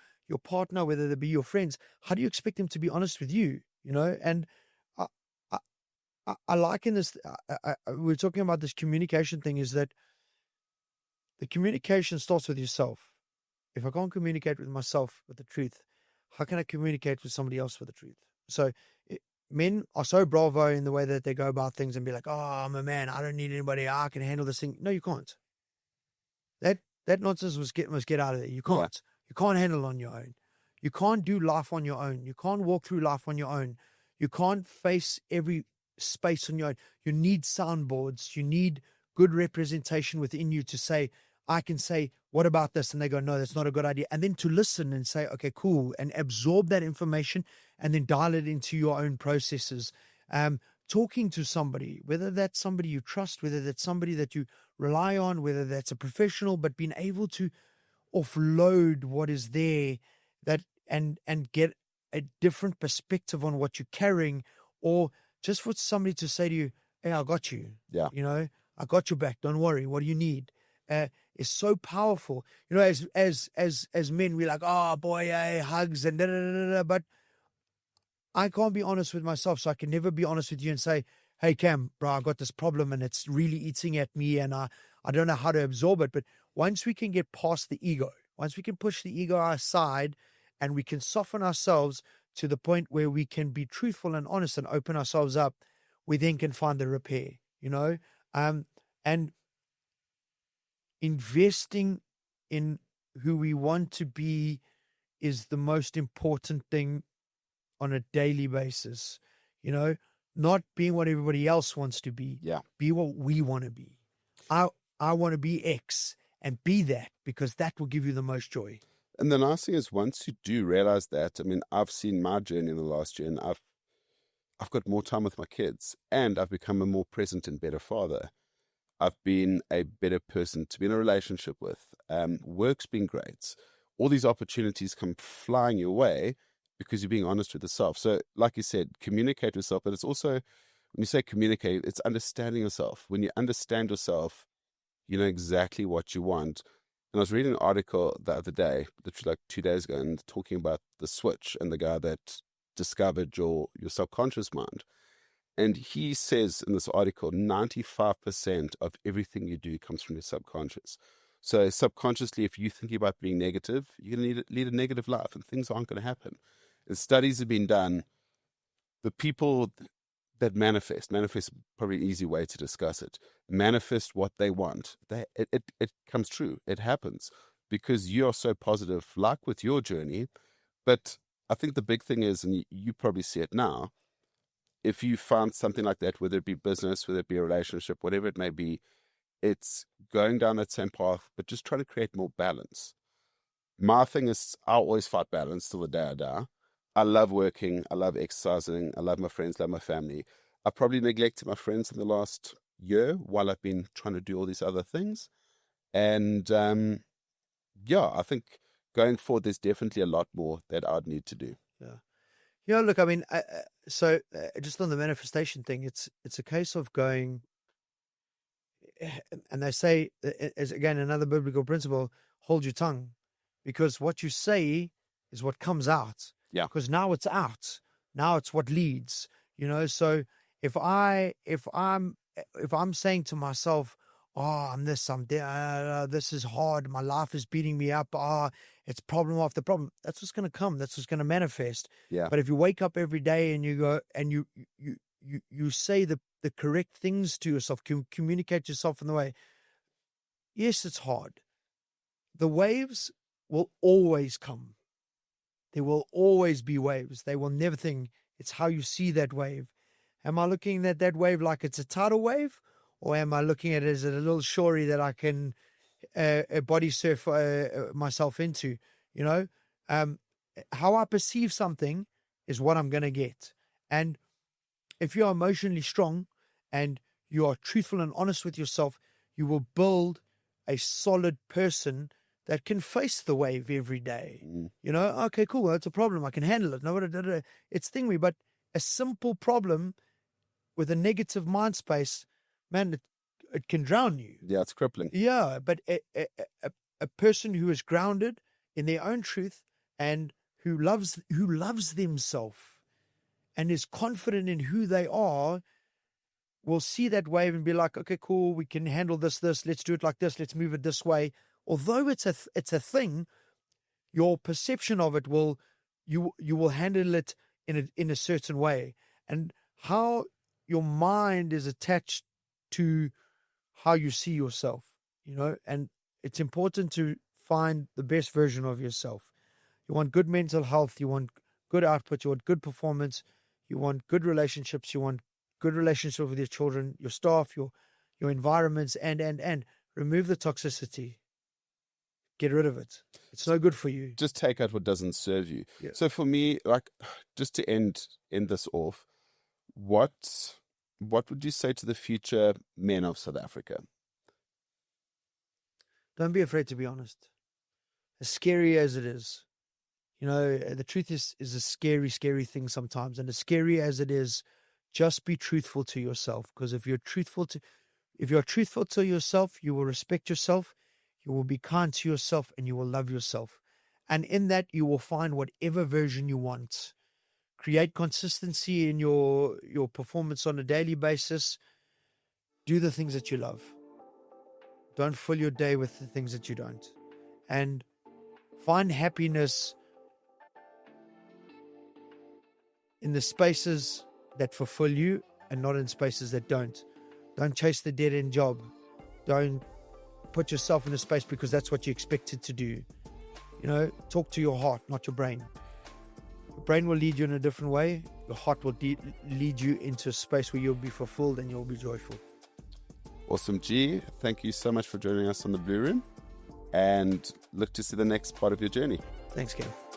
partner, whether that be your friends, how do you expect them to be honest with you? And I liken this, we're talking about this communication thing, is that the communication starts with yourself. If I can't communicate with myself with the truth, how can I communicate with somebody else with the truth? So men are so bravo in the way that they go about things and be like, oh, I'm a man, I don't need anybody, I can handle this thing. No, you can't. That nonsense must get out of there. You can't. Right. You can't handle it on your own. You can't do life on your own. You can't walk through life on your own. You can't face every space on your own. You need soundboards. You need good representation within you to say, I can say, what about this? And they go, no, that's not a good idea. And then to listen and say, okay, cool, and absorb that information and then dial it into your own processes. Talking to somebody, whether that's somebody you trust, whether that's somebody that you rely on, whether that's a professional, but being able to offload what is there, that and get a different perspective on what you're carrying, or just for somebody to say to you, hey, I got you. Yeah. I got your back. Don't worry. What do you need? is so powerful. You know, as men, we're like, oh boy, hey, hugs and da da da da. But I can't be honest with myself, so I can never be honest with you and say, hey, Cam, bro, I got this problem and it's really eating at me and I don't know how to absorb it. But once we can get past the ego, once we can push the ego aside and we can soften ourselves to the point where we can be truthful and honest and open ourselves up, we then can find the repair, you know? And investing in who we want to be is the most important thing on a daily basis, you know, not being what everybody else wants to be. Yeah. Be what we want to be. I want to be X and be that, because that will give you the most joy. And the nice thing is, once you do realize that, I mean, I've seen my journey in the last year, and I've got more time with my kids, and I've become a more present and better father. I've been a better person to be in a relationship with. Work's been great. All these opportunities come flying your way because you're being honest with yourself. So, like you said, communicate with yourself, but it's also, when you say communicate, it's understanding yourself. When you understand yourself, you know exactly what you want. And I was reading an article the other day, literally like 2 days ago, and talking about the switch and the guy that discovered your subconscious mind. And he says in this article, 95% of everything you do comes from your subconscious. So subconsciously, if you're thinking about being negative, you're going to lead a negative life and things aren't going to happen. And studies have been done. The people that manifest probably an easy way to discuss it, manifest what they want. It comes true. It happens because you're so positive, like with your journey. But I think the big thing is, and you probably see it now, if you found something like that, whether it be business, whether it be a relationship, whatever it may be, it's going down that same path, but just trying to create more balance. My thing is, I always fight balance till the day I die. I love working. I love exercising. I love my friends, love my family. I probably neglected my friends in the last year while I've been trying to do all these other things. And yeah, I think going forward, there's definitely a lot more that I'd need to do. Yeah. You know, look, I mean, just on the manifestation thing, it's a case of going, and they say, as again, another biblical principle, hold your tongue, because what you say is what comes out. Yeah. Because now it's out. Now it's what leads, you know? So if I'm saying to myself, oh, I'm this, I'm there, this is hard, my life is beating me up, it's problem after problem, that's what's going to come. That's what's going to manifest. Yeah. But if you wake up every day and you go and you say the correct things to yourself, communicate yourself in the way, yes, it's hard. The waves will always come. There will always be waves. They will never think. It's how you see that wave. Am I looking at that wave like it's a tidal wave? Or am I looking at it as a little shorey that I can body surf myself into? You know, how I perceive something is what I'm going to get. And if you're emotionally strong and you are truthful and honest with yourself, you will build a solid person that can face the wave every day. You know, okay, cool, that's a problem. I can handle it. No, it's thingy, but a simple problem with a negative mind space, man, it can drown you. Yeah, it's crippling. Yeah, but a person who is grounded in their own truth and who loves themselves and is confident in who they are will see that wave and be like, okay, cool, we can handle this, let's do it like this, let's move it this way. Although it's a thing, your perception of it you will handle it in a certain way, and how your mind is attached to how you see yourself, you know. And it's important to find the best version of yourself. You want good mental health, you want good output, you want good performance, you want good relationships, you want good relationship with your children, your staff, your environments, and remove the toxicity. Get rid of it. It's no good for you. Just take out what doesn't serve you. Yeah. So for me, like, just to end this off, what would you say to the future men of South Africa? Don't be afraid to be honest. As scary as it is, you know, the truth is a scary, scary thing sometimes. And as scary as it is, just be truthful to yourself. Because if you're truthful to yourself, you will respect yourself. You will be kind to yourself and you will love yourself. And in that, you will find whatever version you want. Create consistency in your performance on a daily basis. Do the things that you love. Don't fill your day with the things that you don't. And find happiness in the spaces that fulfill you and not in spaces that don't. Don't chase the dead-end job. Don't put yourself in a space because that's what you're expected to do. Talk to your heart, not your brain. Your brain will lead you in a different way. Your heart will lead you into a space where you'll be fulfilled and you'll be joyful. Awesome, G. Thank you so much for joining us on the Blue Room, and look to see the next part of your journey. Thanks, Garreth.